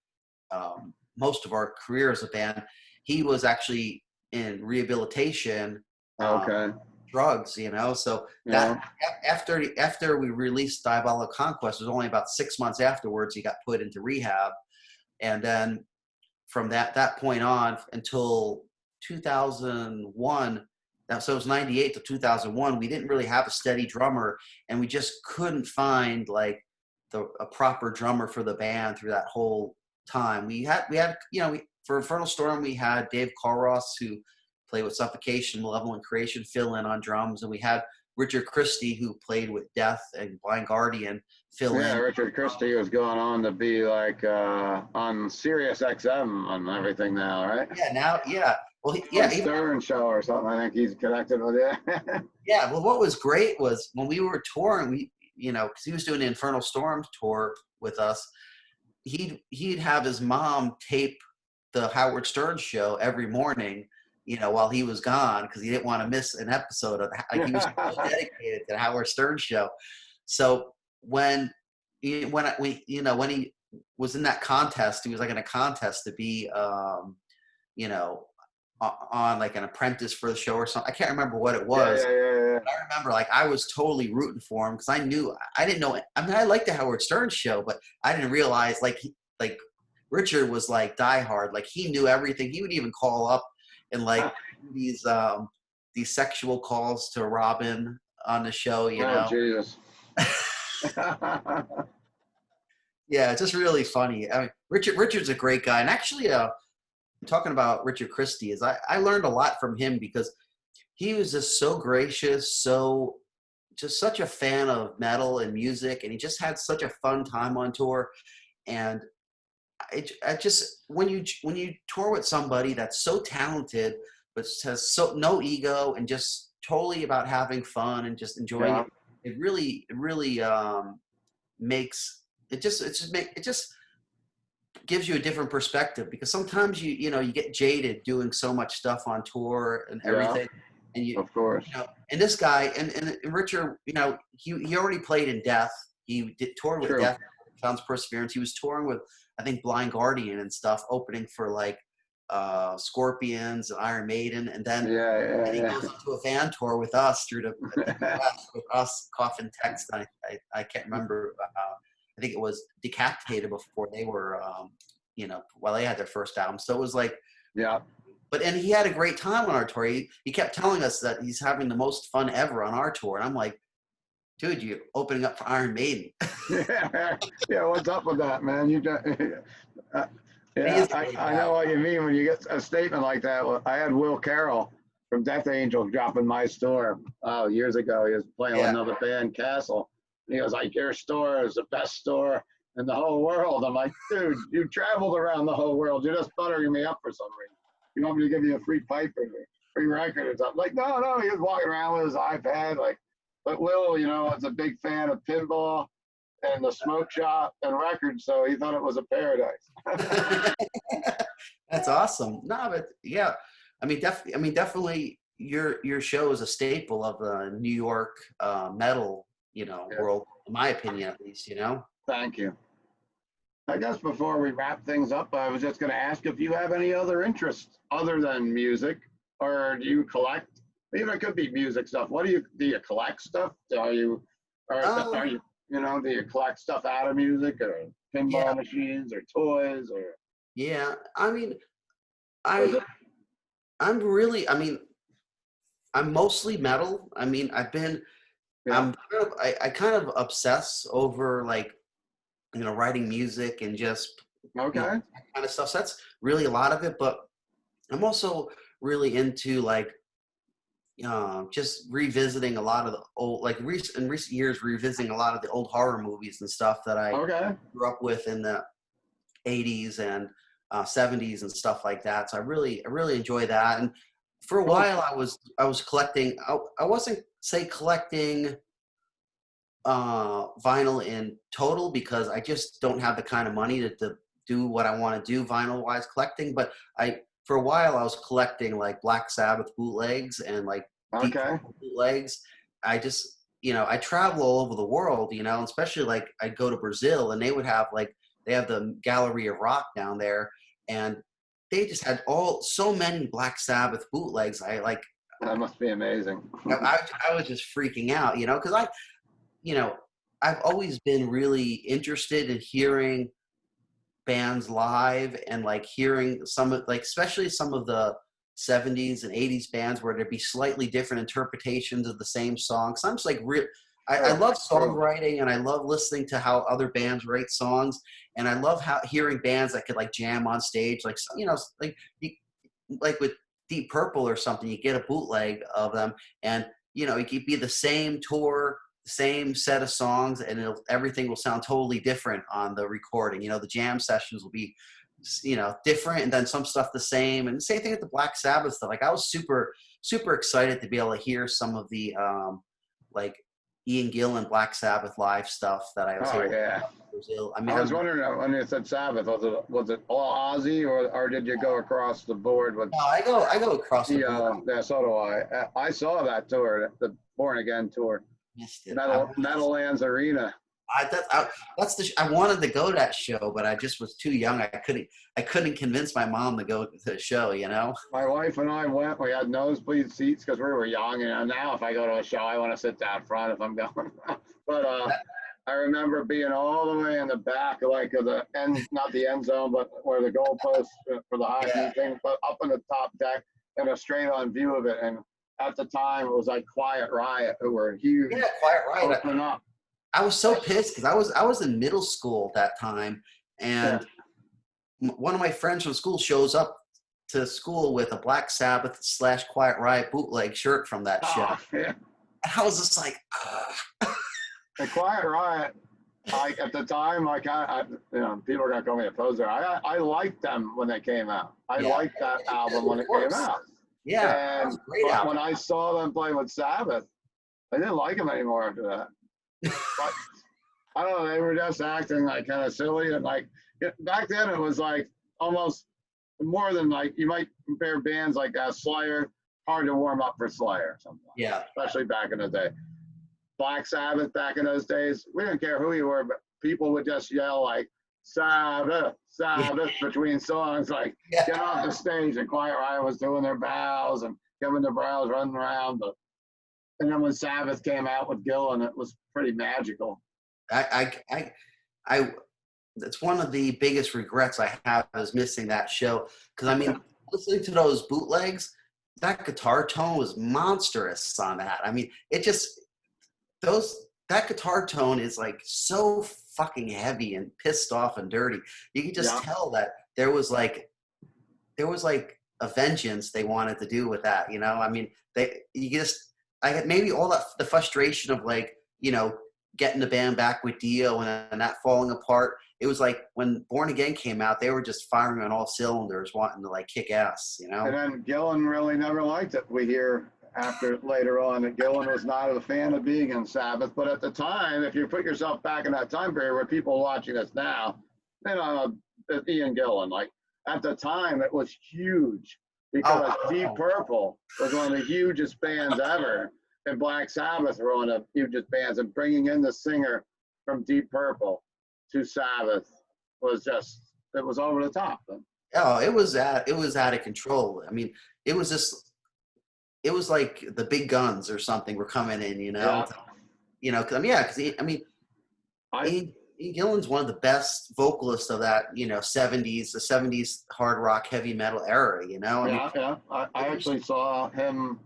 most of our career as a band, he was actually in rehabilitation. Okay. Drugs, so that after we released Diabolical Conquest, it was only about 6 months afterwards he got put into rehab, and then from that point on until 2001, so it was 98 to 2001, we didn't really have a steady drummer, and we just couldn't find like a proper drummer for the band through that whole time. We had for Infernal Storm we had Dave Carross, who played with Suffocation, Malevolent Creation, fill in on drums, and we had Richard Christie, who played with Death and Blind Guardian, fill in. Yeah, Richard Christie was going on to be like on Sirius XM and everything now, right? Yeah. Well, Stern Show or something. I think he's connected with it. Yeah. Well, what was great was when we were touring, because he was doing the Infernal Storm tour with us, he'd have his mom tape the Howard Stern show every morning, while he was gone, because he didn't want to miss an episode of he was so dedicated to the Howard Stern show. So when he was in that contest, he was like in a contest to be on like an apprentice for the show or something. I can't remember what it was. Yeah. But I remember like I was totally rooting for him, because I didn't know. I mean, I liked the Howard Stern show, but I didn't realize like Richard was like diehard. Like he knew everything. He would even call up and like these sexual calls to Robin on the show. Oh, Jesus. Yeah, it's just really funny. I mean, Richard's a great guy, and actually, talking about Richard Christie, is I learned a lot from him, because he was just so gracious, just such a fan of metal and music, and he just had such a fun time on tour. And I just when you tour with somebody that's so talented but has no ego and just totally about having fun and just enjoying it, it really makes it just gives you a different perspective, because sometimes you get jaded doing so much stuff on tour and everything, and of course, and this guy and Richard, he already played in Death, He toured with True. Death, Founds Perseverance. He was touring with, I think, Blind Guardian and stuff, opening for like Scorpions and Iron Maiden, and then Yeah, he goes onto a van tour with us through the US, with us, Coffin Text. I can't remember. I think it was Decapitated before they were, while they had their first album. So it was like, yeah. and he had a great time on our tour. He kept telling us that he's having the most fun ever on our tour, and I'm like, dude, you're opening up for Iron Maiden. Yeah, what's up with that, man? I know what you mean when you get a statement like that. Well, I had Will Carroll from Death Angel drop in my store years ago. He was playing with another band, Castle. And he was like, your store is the best store in the whole world. I'm like, dude, you traveled around the whole world. You're just buttering me up for some reason. You want me to give you a free pipe or free record or something? Like, no, he was walking around with his iPad. Like, but Will, is a big fan of pinball and the smoke shop and records, so he thought it was a paradise. That's awesome. No, but yeah, definitely your show is a staple of the New York metal, world, in my opinion, at least. Thank you. I guess before we wrap things up, I was just going to ask if you have any other interests other than music, or do you collect? Even it could be music stuff. What do you collect stuff? Do you collect stuff out of music, or pinball machines, or toys, or? Yeah, I'm mostly metal. I kind of obsess over writing music and just okay, that kind of stuff. So that's really a lot of it. But I'm also really into just revisiting a lot of the old, in recent years, revisiting a lot of the old horror movies and stuff that I grew up with in the 80s and 70s and stuff like that. So I really enjoy that. And for a while I was collecting, I wasn't collecting vinyl in total, because I just don't have the kind of money to do what I want to do vinyl wise collecting. But for a while I was collecting like Black Sabbath bootlegs and deep bootlegs. I just, I travel all over the world, and especially I'd go to Brazil, and they would have they have the Gallery of Rock down there, and they just had so many Black Sabbath bootlegs. That must be amazing. I was just freaking out, because I've always been really interested in hearing bands live, and hearing some of especially some of the 70s and 80s bands where there'd be slightly different interpretations of the same song. So I'm just I love songwriting, and I love listening to how other bands write songs, and I love hearing bands that could jam on stage, with Deep Purple or something. You get a bootleg of them, and it could be the same tour, same set of songs, and everything will sound totally different on the recording. The jam sessions will be different, and then some stuff the same. And the same thing with the Black Sabbath stuff. I was super excited to be able to hear some of the Ian Gill and Black Sabbath live stuff that I was able to Brazil. I was wondering when you said Sabbath, was it all Ozzy, or did you go across the board with? No, I go across the board. Yeah, so do I. I saw that tour, the Born Again tour. Missed it. Meadowlands Arena. I wanted to go to that show, but I just was too young. I couldn't convince my mom to go to the show. My wife and I went. We had nosebleed seats because we were young. Now if I go to a show, I want to sit down front if I'm going. But I remember being all the way in the back, of the end, not the end zone, but where the goalposts for the hockey thing, but up in the top deck and a straight on view of it. And at the time, it was Quiet Riot, who were huge. Yeah, Quiet Riot. Opening up. I was so pissed because I was in middle school at that time, and one of my friends from school shows up to school with a Black Sabbath / Quiet Riot bootleg shirt from that show. Yeah. And I was just The Quiet Riot, at the time, people are gonna call me a poser. I liked them when they came out. I liked that album when it came out. Yeah, and great album. When I saw them play with Sabbath, I didn't like them anymore after that. But I don't know, they were just acting kind of silly, and back then it was almost more than you might compare bands like Slayer, hard to warm up for Slayer sometimes. Yeah, especially back in the day. Black Sabbath back in those days, we didn't care who you were, but people would just yell like Sabbath, Sabbath between songs, like Yeah. get off the stage. And Quiet Riot was doing their bows and giving their brows running around. And then when Sabbath came out with Gillan, it was pretty magical. I that's one of the biggest regrets I have is missing that show. Because I mean, listening to those bootlegs, that guitar tone was monstrous on that. I mean, it just that guitar tone is like so fucking heavy and pissed off and dirty. You can just tell that there was like a vengeance they wanted to do with that. You know, I mean, I had maybe all that the frustration of like, you know, getting the band back with Dio and that falling apart. It was like when Born Again came out, they were just firing on all cylinders, wanting to like kick ass, you know. And then Gillan really never liked it. We hear later on that Gillan was not a fan of being in Sabbath. But at the time, if you put yourself back in that time period where people watching us now, you know, Ian Gillan, like at the time it was huge because Deep Purple was one of the hugest bands ever. And Black Sabbath were one of the hugest bands, and bringing in the singer from Deep Purple to Sabbath was just, it was over the top. Oh, it was out of control. I mean, it was like the big guns or something were coming in, you know. You know, because Ian Gillan's one of the best vocalists of that, you know, the 70s hard rock heavy metal era, you know. I actually saw him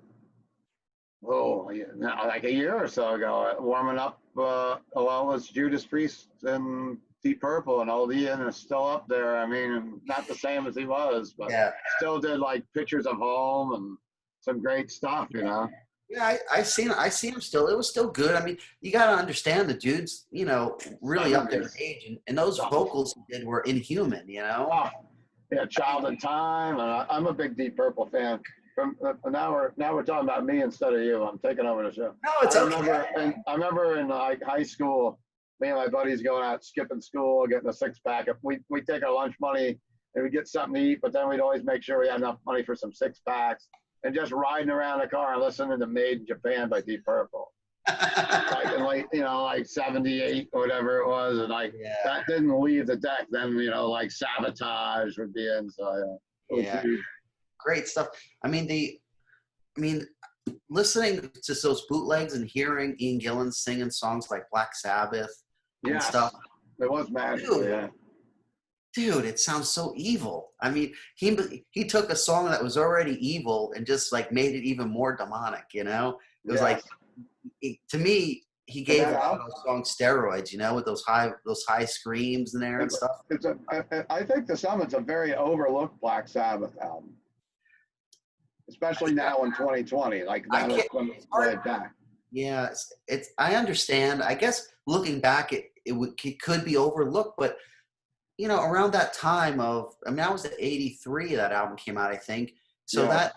like a year or so ago, warming up. It was Judas Priest and Deep Purple, and old Ian is still up there. I mean, not the same as he was, but still did like pictures of home and some great stuff, you know. Yeah, I seen him still. It was still good. I mean, you got to understand the dude's, you know, really up there in age, and those vocals he did were inhuman, you know. Child in Time. I'm a big Deep Purple fan. Now we're talking about me instead of you. I'm taking over the show. No, it's okay. I remember in like high school, me and my buddies going out skipping school, getting a six-pack. We take our lunch money and we get something to eat, but then we'd always make sure we had enough money for some six-packs and just riding around the car and listening to Made in Japan by Deep Purple. Like in like, you know, like 78 or whatever it was, and like that didn't leave the deck. Then, you know, like Sabotage would be in. So great stuff. I mean, listening to those bootlegs and hearing Ian Gillan singing songs like Black Sabbath and stuff. It was magical, Dude, it sounds so evil. I mean, he took a song that was already evil and just like made it even more demonic, you know? It was like, to me, he gave a lot of those songs steroids, you know, with those high screams in there and stuff. I think to some it's a very overlooked Black Sabbath album. Especially now in 2020, like that was way back. Yeah, I understand. I guess looking back, it could be overlooked, but you know, around that time that was the 83 that album came out, I think. So that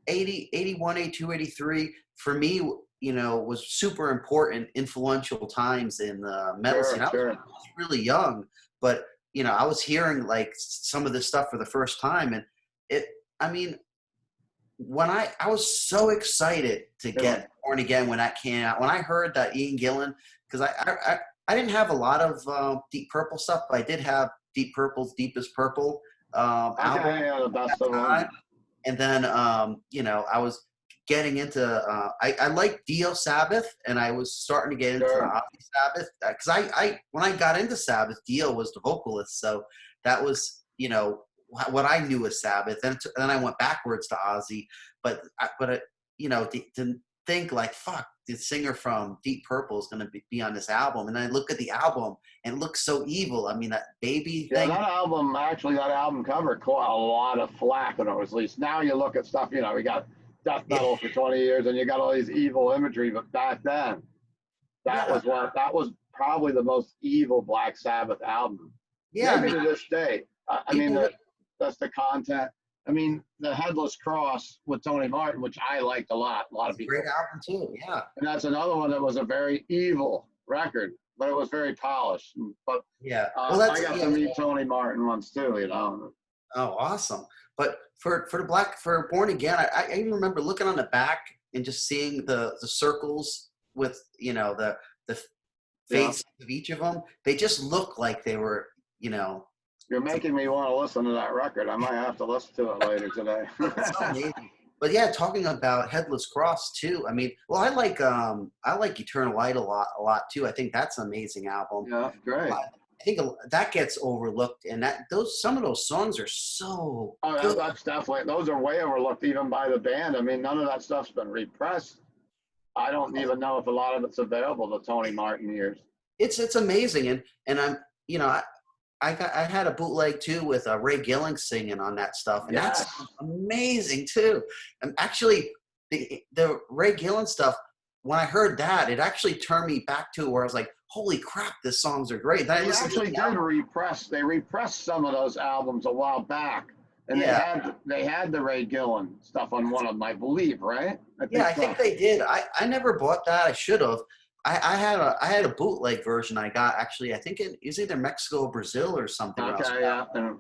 81, 82, 83 for me, you know, was super important, influential times in the metal scene. I was really young, but you know, I was hearing like some of this stuff for the first time, and when I was so excited to get Born Again when that came out. When I heard that Ian Gillan, because I didn't have a lot of Deep Purple stuff, but I did have Deep Purple's Deepest Purple album. The best of them. And then, you know, I was getting into, I liked Dio Sabbath, and I was starting to get into Ozzy Sabbath. Because when I got into Sabbath, Dio was the vocalist. So that was, you know, what I knew as Sabbath. Then I went backwards to Ozzy. But you know, to think like, fuck, the singer from Deep Purple is going to be on this album. And I look at the album and it looks so evil. I mean, that baby thing. That album cover caught a lot of flack when it was released. Now you look at stuff, you know, we got death metal for 20 years and you got all these evil imagery. But back then, that was probably the most evil Black Sabbath album. Yeah. Maybe to this day. I mean, that's the content. I mean, the Headless Cross with Tony Martin, which I liked a lot. A lot of people. Great album too, yeah. And that's another one that was a very evil record, but it was very polished. But I got to meet Tony Martin once too, you know. Oh, awesome! But for Born Again, I even remember looking on the back and just seeing the circles with the Yeah. face of each of them, they just look like they were, You're making me want to listen to that record. I might have to listen to it later today. it's so amazing. But yeah, talking about Headless Cross too. I mean, well, I like Eternal Light a lot too. I think that's an amazing album. Yeah, great. I think that gets overlooked, and some of those songs are so good. That's definitely, those are way overlooked even by the band. I mean, none of that stuff's been repressed. I don't even know if a lot of it's available to Tony Martin ears. It's amazing, and I'm I had a bootleg too with Ray Gilling singing on that stuff, and Yes. that's amazing too. And actually, the Ray Gilling stuff, when I heard that, it actually turned me back to where I was like, "Holy crap, these songs are great!" Then They actually did repress. They repressed some of those albums a while back, and they had the Ray Gillen stuff on one of them, I believe, right? I think they did. I never bought that. I should have. I had a bootleg version I got, actually. I think it was either Mexico or Brazil or something. Okay, yeah. And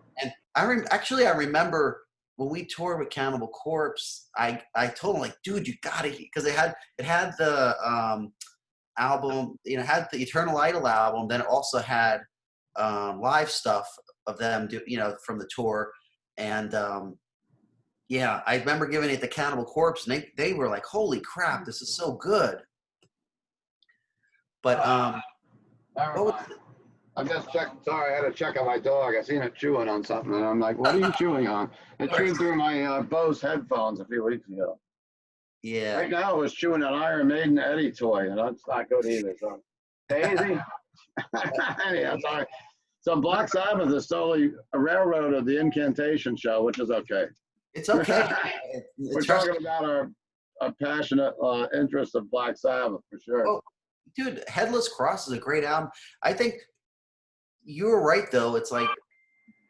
I remember when we toured with Cannibal Corpse, I told him, like, dude, you gotta, because it had the album, had the Eternal Idol album. Then it also had live stuff of them from the tour. And I remember giving it to Cannibal Corpse, and they were like, holy crap, this is so good. But I just checked. Sorry, I had to check on my dog. I seen it chewing on something, and I'm like, "What are you chewing on?" It chewed through my Bose headphones a few weeks ago. Yeah. Right now, it was chewing an Iron Maiden Eddie toy, and that's not good either. So, Daisy. Anyhow, sorry. So Black Sabbath is totally a railroad of the Incantation show, which is okay. It's okay. We're talking about our passionate interest of Black Sabbath for sure. Well, dude, Headless Cross is a great album. I think you were right, though. It's like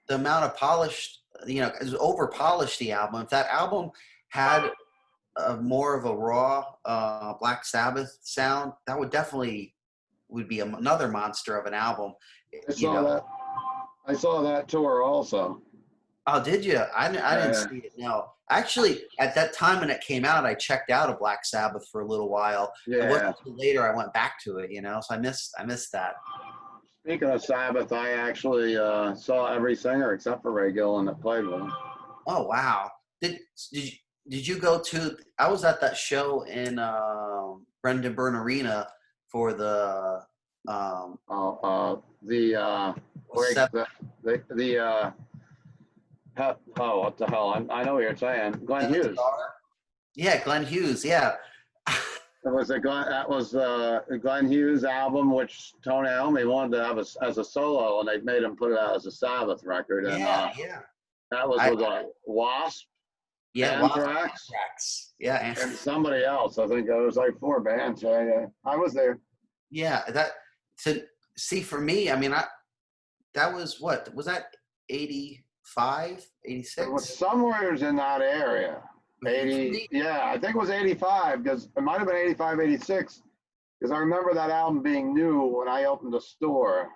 the amount of polished, is over polished the album. If that album had more of a raw Black Sabbath sound, that would definitely be another monster of an album. I saw that tour also. Oh, did you? I didn't see it. No, actually, at that time when it came out, I checked out of Black Sabbath for a little while. Yeah. It wasn't until later I went back to it. So I missed that. Speaking of Sabbath, I actually saw every singer except for Ray Gillen that played with him. Oh wow! Did you go to? I was at that show in Brendan Byrne Arena for the what the hell? I know what you're saying. Glenn Hughes. Yeah, Glenn Hughes. Yeah. That was Glenn Hughes album, which Tony Iommi wanted to have as a solo, and they made him put it out as a Sabbath record. And that was with Wasp. Yeah, Anthrax. Yeah, and somebody else. I think it was like 4 bands. So I was there. Yeah, for me, I mean, that was what was that 85, 86? It was somewhere in that area. 80, yeah, I think it was 85, because it might have been 85, 86, because I remember that album being new when I opened the store.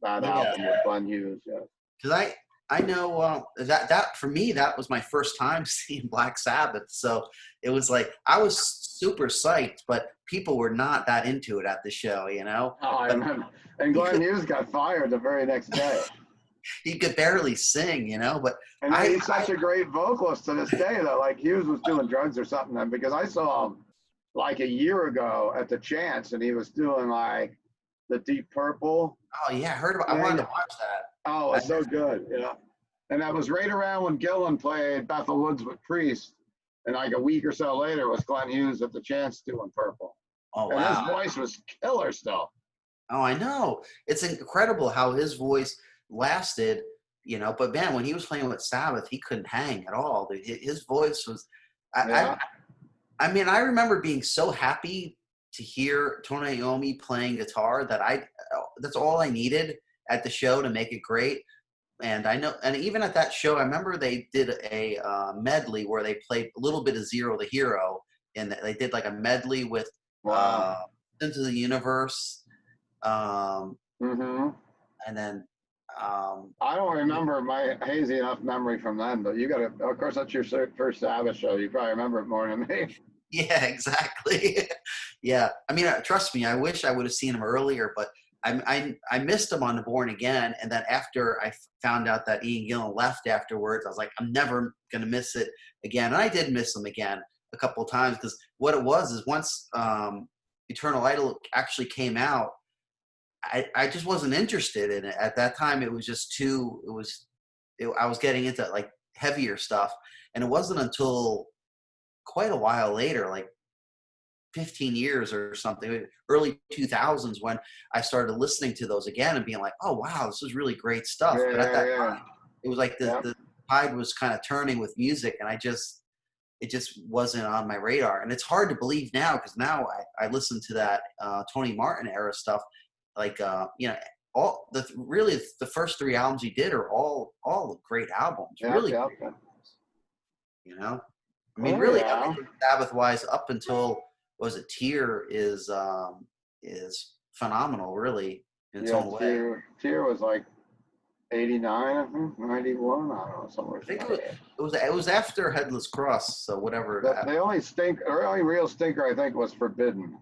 That album with Glenn Hughes, yeah. Because I know that for me, that was my first time seeing Black Sabbath, so it was like I was super psyched, but people were not that into it at the show, Oh, I remember. And Glenn Hughes got fired the very next day. He could barely sing, but he's such a great vocalist to this day, though. Like Hughes was doing drugs or something then, because I saw him like a year ago at the Chance, and he was doing like the Deep Purple. Oh yeah, I heard about. I wanted to watch that. Oh, it's so good, And that was right around when Gillen played Bethel Woods with Priest, and like a week or so later was Glenn Hughes at the Chance doing Purple. Oh wow, and his voice was killer still. Oh, I know. It's incredible how his voice lasted, but man, when he was playing with Sabbath, he couldn't hang at all. His voice was, I mean, I remember being so happy to hear Tony Iommi playing guitar that's all I needed at the show to make it great. And I know, and even at that show, I remember they did a medley where they played a little bit of Zero the Hero, and they did like a medley with Into the Universe. And then I don't remember my hazy enough memory from then, but you got to, of course, that's your first Sabbath show. You probably remember it more than me. Yeah, exactly. Yeah, I mean, trust me, I wish I would have seen him earlier, but I missed him on the Born Again, and then after I found out that Ian Gillan left afterwards, I was like, I'm never gonna miss it again. And I did miss him again a couple of times, because what it was is once Eternal Idol actually came out, I just wasn't interested in it at that time. It was just I was getting into like heavier stuff, and it wasn't until quite a while later, like 15 years or something, early 2000s, when I started listening to those again and being like, oh wow, this is really great stuff. Yeah, But at that yeah, time, it was like the tide was kind of turning with music, and it just wasn't on my radar. And it's hard to believe now, because now I listen to that Tony Martin era stuff, like all really the first 3 albums he did are all great albums, really yeah. great albums, you know. I Oh, mean, really yeah. everything Sabbath wise up until was it Tear is phenomenal, really, in its own way. Tear was like 89, I think, 91, I don't know, somewhere. I think it was after Headless Cross, so whatever. The only real stinker, I think, was Forbidden.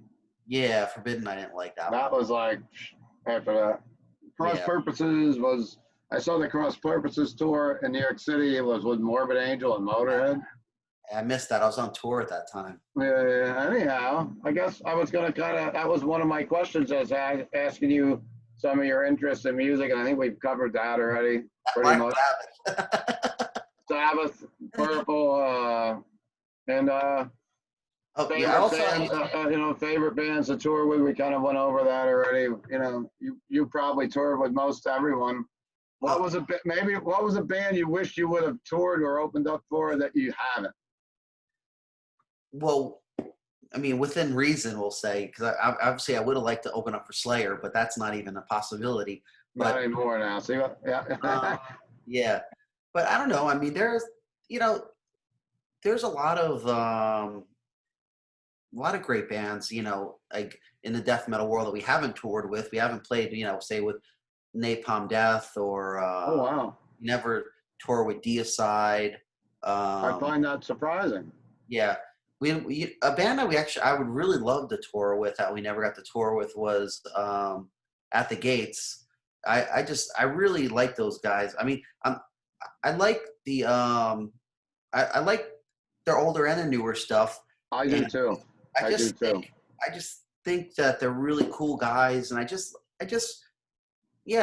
Yeah, Forbidden, I didn't like that. That was like after that. Cross Purposes was. I saw the Cross Purposes tour in New York City. It was with Morbid Angel and Motorhead. I missed that. I was on tour at that time. Yeah. Anyhow, I guess I was gonna that was one of my questions, as asking you some of your interest in music, and I think we've covered that already, pretty much. Sabbath, Purple, and favorite bands to tour with. We kind of went over that already. You know, you probably toured with most everyone. What was a band you wish you would have toured or opened up for that you haven't? Well, I mean, within reason, we'll say, because obviously I would have liked to open up for Slayer, but that's not even a possibility. Not anymore now. See what? Yeah. Yeah, but I don't know. I mean, there's a lot of great bands, like in the death metal world that we haven't toured with. We haven't played, say with Napalm Death or oh wow, never tour with Deicide. I find that surprising. Yeah. A band that I would really love to tour with that we never got to tour with was At the Gates. I really like those guys. I mean, I like I like their older and their newer stuff. I do too. I just think that they're really cool guys, and it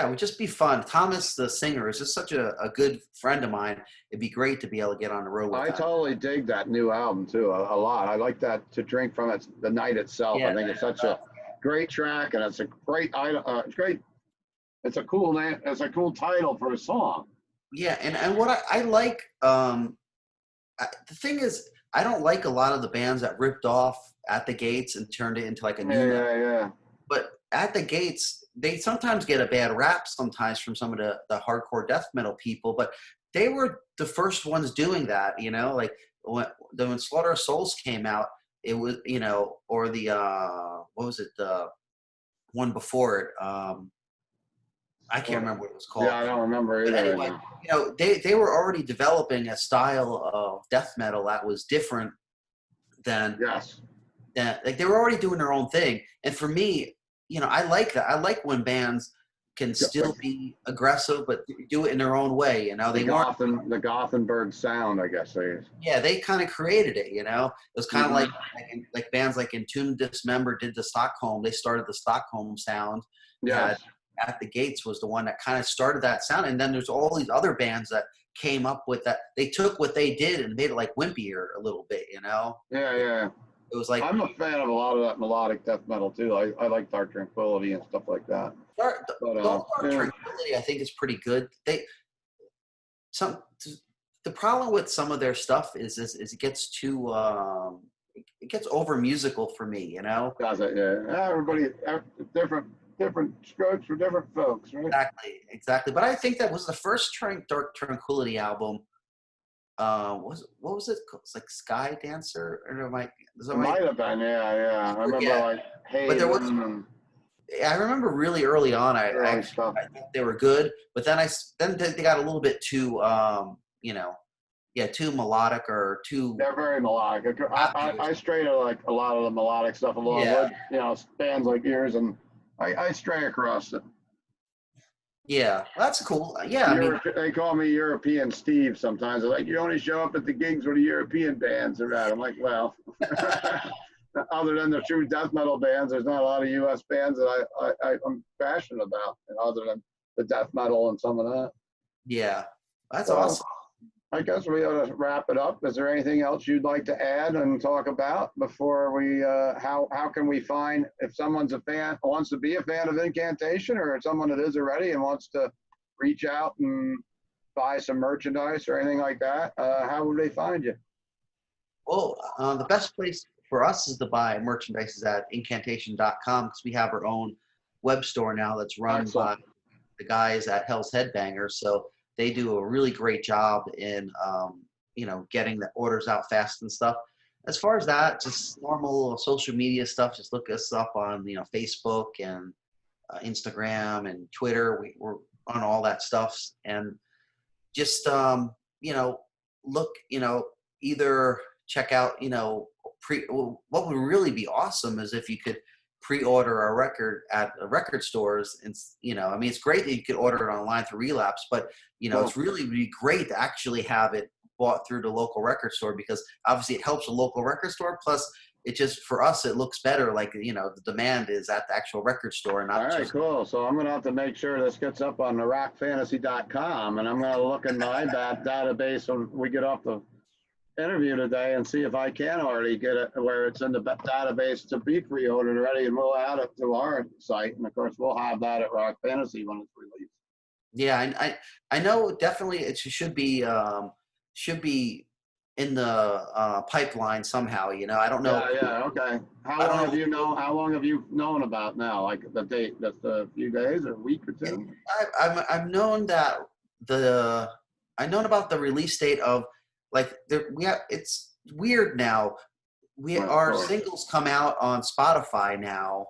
would just be fun. Thomas, the singer, is just such a good friend of mine. It'd be great to be able to get on the road with I totally dig that new album, too, a lot. I like that To Drink From It, the night itself. I think it's such a great track, and it's a great item. It's a cool name. It's a cool title for a song. Yeah, and what I like, the thing is, I don't like a lot of the bands that ripped off At the Gates and turned it into like a new. Yeah. But At the Gates, they sometimes get a bad rap sometimes from some of the hardcore death metal people, but they were the first ones doing that, like when Slaughter of Souls came out, it was, or the, what was it? The one before it. I can't remember what it was called. Yeah, I don't remember either. But anyway, they were already developing a style of death metal that was different than, like they were already doing their own thing. And for me, I like that. I like when bands can still be aggressive, but do it in their own way. The Gothenburg sound, I guess. They kind of created it. It was kind of like bands like Entombed Dismember did the Stockholm. They started the Stockholm sound. Yes. At the Gates was the one that kind of started that sound, and then there's all these other bands that came up with that. They took what they did and made it like wimpier a little bit. Yeah. It was like I'm a fan of a lot of that melodic death metal too. I like Dark Tranquility and stuff like that. Dark Tranquility, I think, is pretty good. The problem with some of their stuff is it gets too it gets over musical for me. Does it? Yeah. Everybody different strokes for different folks, right? Exactly. But I think that was the first Dark Tranquility album. What was it called? It's like Sky Dancer, or it might have been. Yeah. I remember like Hey. But there was. I remember really early on. I think they were good, but then they got a little bit too. too melodic or too. They're very melodic. I stray to like a lot of the melodic stuff along with, bands like yours, and I stray across it. Yeah, that's cool. Yeah, I mean, They call me European Steve sometimes. They're like, you only show up at the gigs where the European bands are at. I'm like, well, other than the true death metal bands, there's not a lot of U.S. bands that I'm passionate about, other than the death metal and some of that. Yeah, that's awesome. I guess we ought to wrap it up. Is there anything else you'd like to add and talk about before we, how can we find, if someone's a fan, wants to be a fan of Incantation, or someone that is already and wants to reach out and buy some merchandise or anything like that, how would they find you? Well, the best place for us is to buy merchandise is at incantation.com, because we have our own web store now that's run by the guys at Hell's Headbangers. So they do a really great job in, getting the orders out fast and stuff. As far as that, just normal social media stuff, just look us up on, Facebook and Instagram and Twitter. We're on all that stuff. And just, look, either check out, what would really be awesome is if you could pre-order a record at record stores. And it's great that you could order it online through Relapse, but it's really would be great to actually have it bought through the local record store, because obviously it helps the local record store. Plus, it just, for us, it looks better. Like, the demand is at the actual record store. And not all right, cool. So I'm going to have to make sure this gets up on the rockfantasy.com, and I'm going to look in my database when we get off the interview today and see if I can already get it where it's in the database to be pre-ordered already, and we'll add it to our site. And of course, we'll have that at Rock Fantasy when it's released. Yeah, I know definitely it should be in the pipeline somehow. I don't know. Yeah. Okay. How long have you known about now? Like the date? Just a few days or a week or two? I've known that about the release date of, like, it's weird now. Our singles come out on Spotify now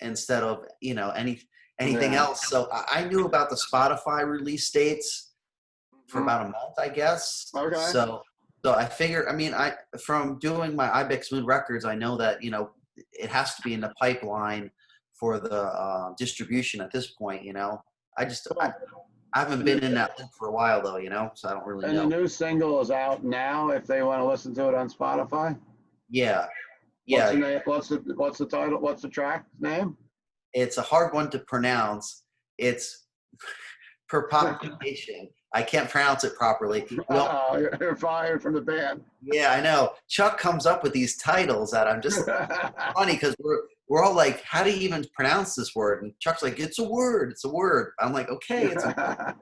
instead of anything else. So I knew about the Spotify release dates for about a month, I guess. Okay. So I figure, from doing my Ibex Moon Records, I know that it has to be in the pipeline for the distribution at this point. I haven't been in that loop for a while though, so I don't really know. And the new single is out now if they want to listen to it on Spotify? Yeah. What's the title? What's the track name? It's a hard one to pronounce. It's Contamination. I can't pronounce it properly. You're fired from the band. Yeah, I know. Chuck comes up with these titles that I'm just funny, because we're all like, how do you even pronounce this word? And Chuck's like, it's a word. I'm like, okay. It's a word. I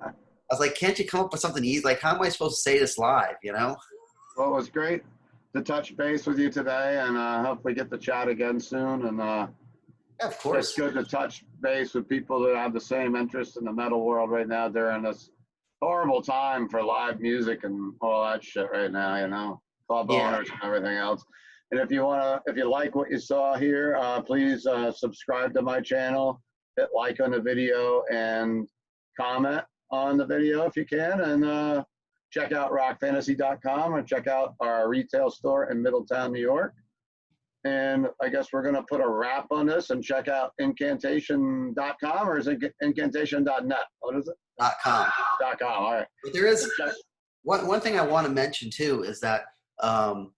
was like, can't you come up with something easy? Like, how am I supposed to say this live, Well, it was great to touch base with you today, and hopefully get to chat again soon. And yeah, of course. It's good to touch base with people that have the same interest in the metal world right now during this horrible time for live music and all that shit right now, club owners and everything else. And if you like what you saw here, please subscribe to my channel, hit like on the video, and comment on the video if you can, and check out rockfantasy.com and check out our retail store in Middletown, New York. And I guess we're going to put a wrap on this and check out incantation.com, or is it incantation.net? What is it? .com. All right. But there is one thing I want to mention too, is that not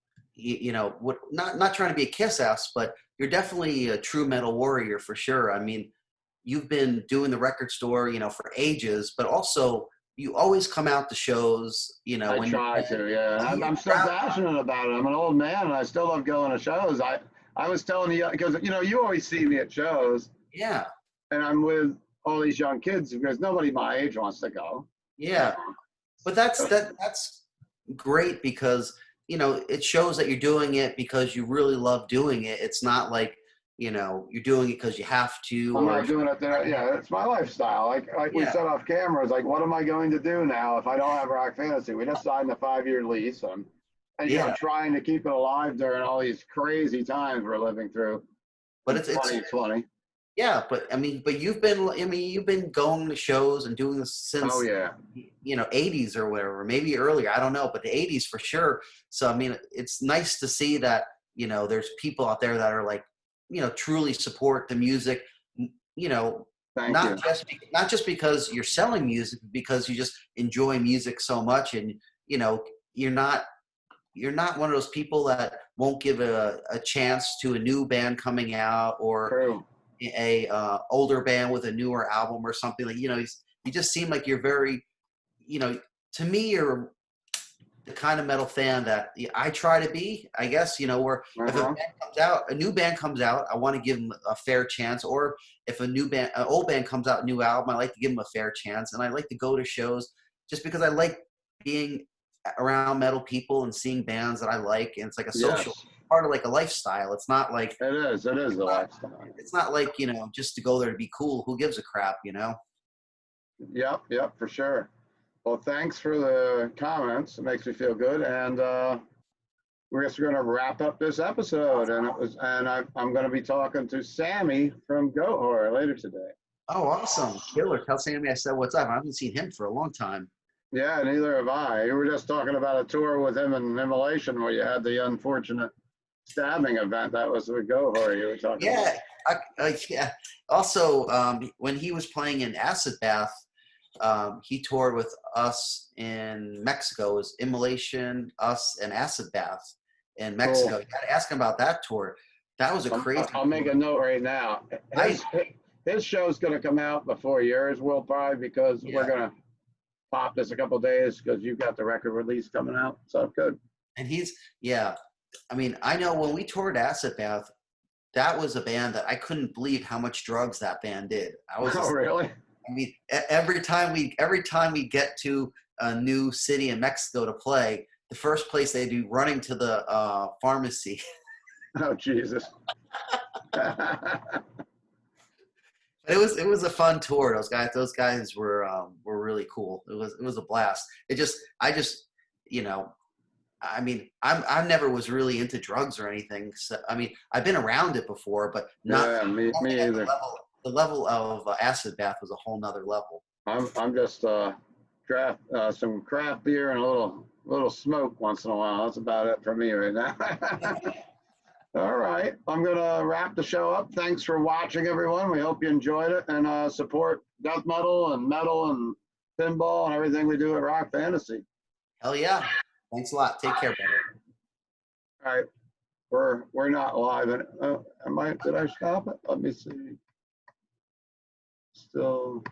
trying to be a kiss ass, but you're definitely a true metal warrior for sure. You've been doing the record store, for ages, but also you always come out to shows, I try to, yeah. I'm still passionate about it. I'm an old man and I still love going to shows. I was telling you, because, you always see me at shows. Yeah. And I'm with all these young kids because nobody my age wants to go. Yeah. But that's great, because, it shows that you're doing it because you really love doing it. It's not like, you're doing it because you have to. I'm not doing it there. Yeah, it's my lifestyle. Like we said off camera, it's like, what am I going to do now if I don't have Rock Fantasy? We just signed a 5-year lease, and trying to keep it alive during all these crazy times we're living through. But it's 2020. Yeah, but I mean, you've been going to shows and doing this Oh since, yeah. 80s or whatever, maybe earlier. I don't know, but the 80s for sure. So I mean, it's nice to see that there's people out there that are like, truly support the music. You know, Thank you. not just because you're selling music, because you just enjoy music so much, and you're not one of those people that won't give a chance to a new band coming out, or True. a older band with a newer album or something. Like, you just seem like you're very, to me, you're the kind of metal fan that I try to be, I guess. Where if Uh-huh. a new band comes out, I want to give them a fair chance. Or if an old band comes out, a new album, I like to give them a fair chance. And I like to go to shows just because I like being around metal people and seeing bands that I like. And it's like a social Yes. part of like a lifestyle. It's not like, It is a lifestyle. it's not like, just to go there to be cool. Who gives a crap? Yep, for sure. Well, thanks for the comments. It makes me feel good. And we're just going to wrap up this episode. And I'm going to be talking to Sammy from Goat Horror later today. Oh, awesome. Killer. Tell Sammy I said what's up. I haven't seen him for a long time. Yeah, neither have I. We were just talking about a tour with him in Immolation where you had the unfortunate stabbing event. That was the Goat Horror you were talking about. Yeah. Also, when he was playing in Acid Bath, he toured with us in Mexico. It was Immolation, us, and Acid Bath in Mexico. Cool. You got to ask him about that tour. That was a crazy. I'll make a note right now. His show's going to come out before yours will, probably, because we're going to pop this a couple days because you've got the record release coming out. So good. And I mean, I know when we toured Acid Bath, that was a band that I couldn't believe how much drugs that band did. Really? I mean, every time we get to a new city in Mexico to play, the first place they do running to the pharmacy. Oh, Jesus. It was a fun tour. Those guys were really cool. It was a blast. I mean, I never was really into drugs or anything. So, I mean, I've been around it before, but not. Yeah, me either. The level of Acid Bath was a whole nother level. I'm just some craft beer and a little smoke once in a while. That's about it for me right now. All right, I'm gonna wrap the show up. Thanks for watching, everyone. We hope you enjoyed it, and support death metal and pinball and everything we do at Rock Fantasy. Hell yeah! Thanks a lot. Take care, brother. All right, we're not live. Did I stop it? Let me see. Still.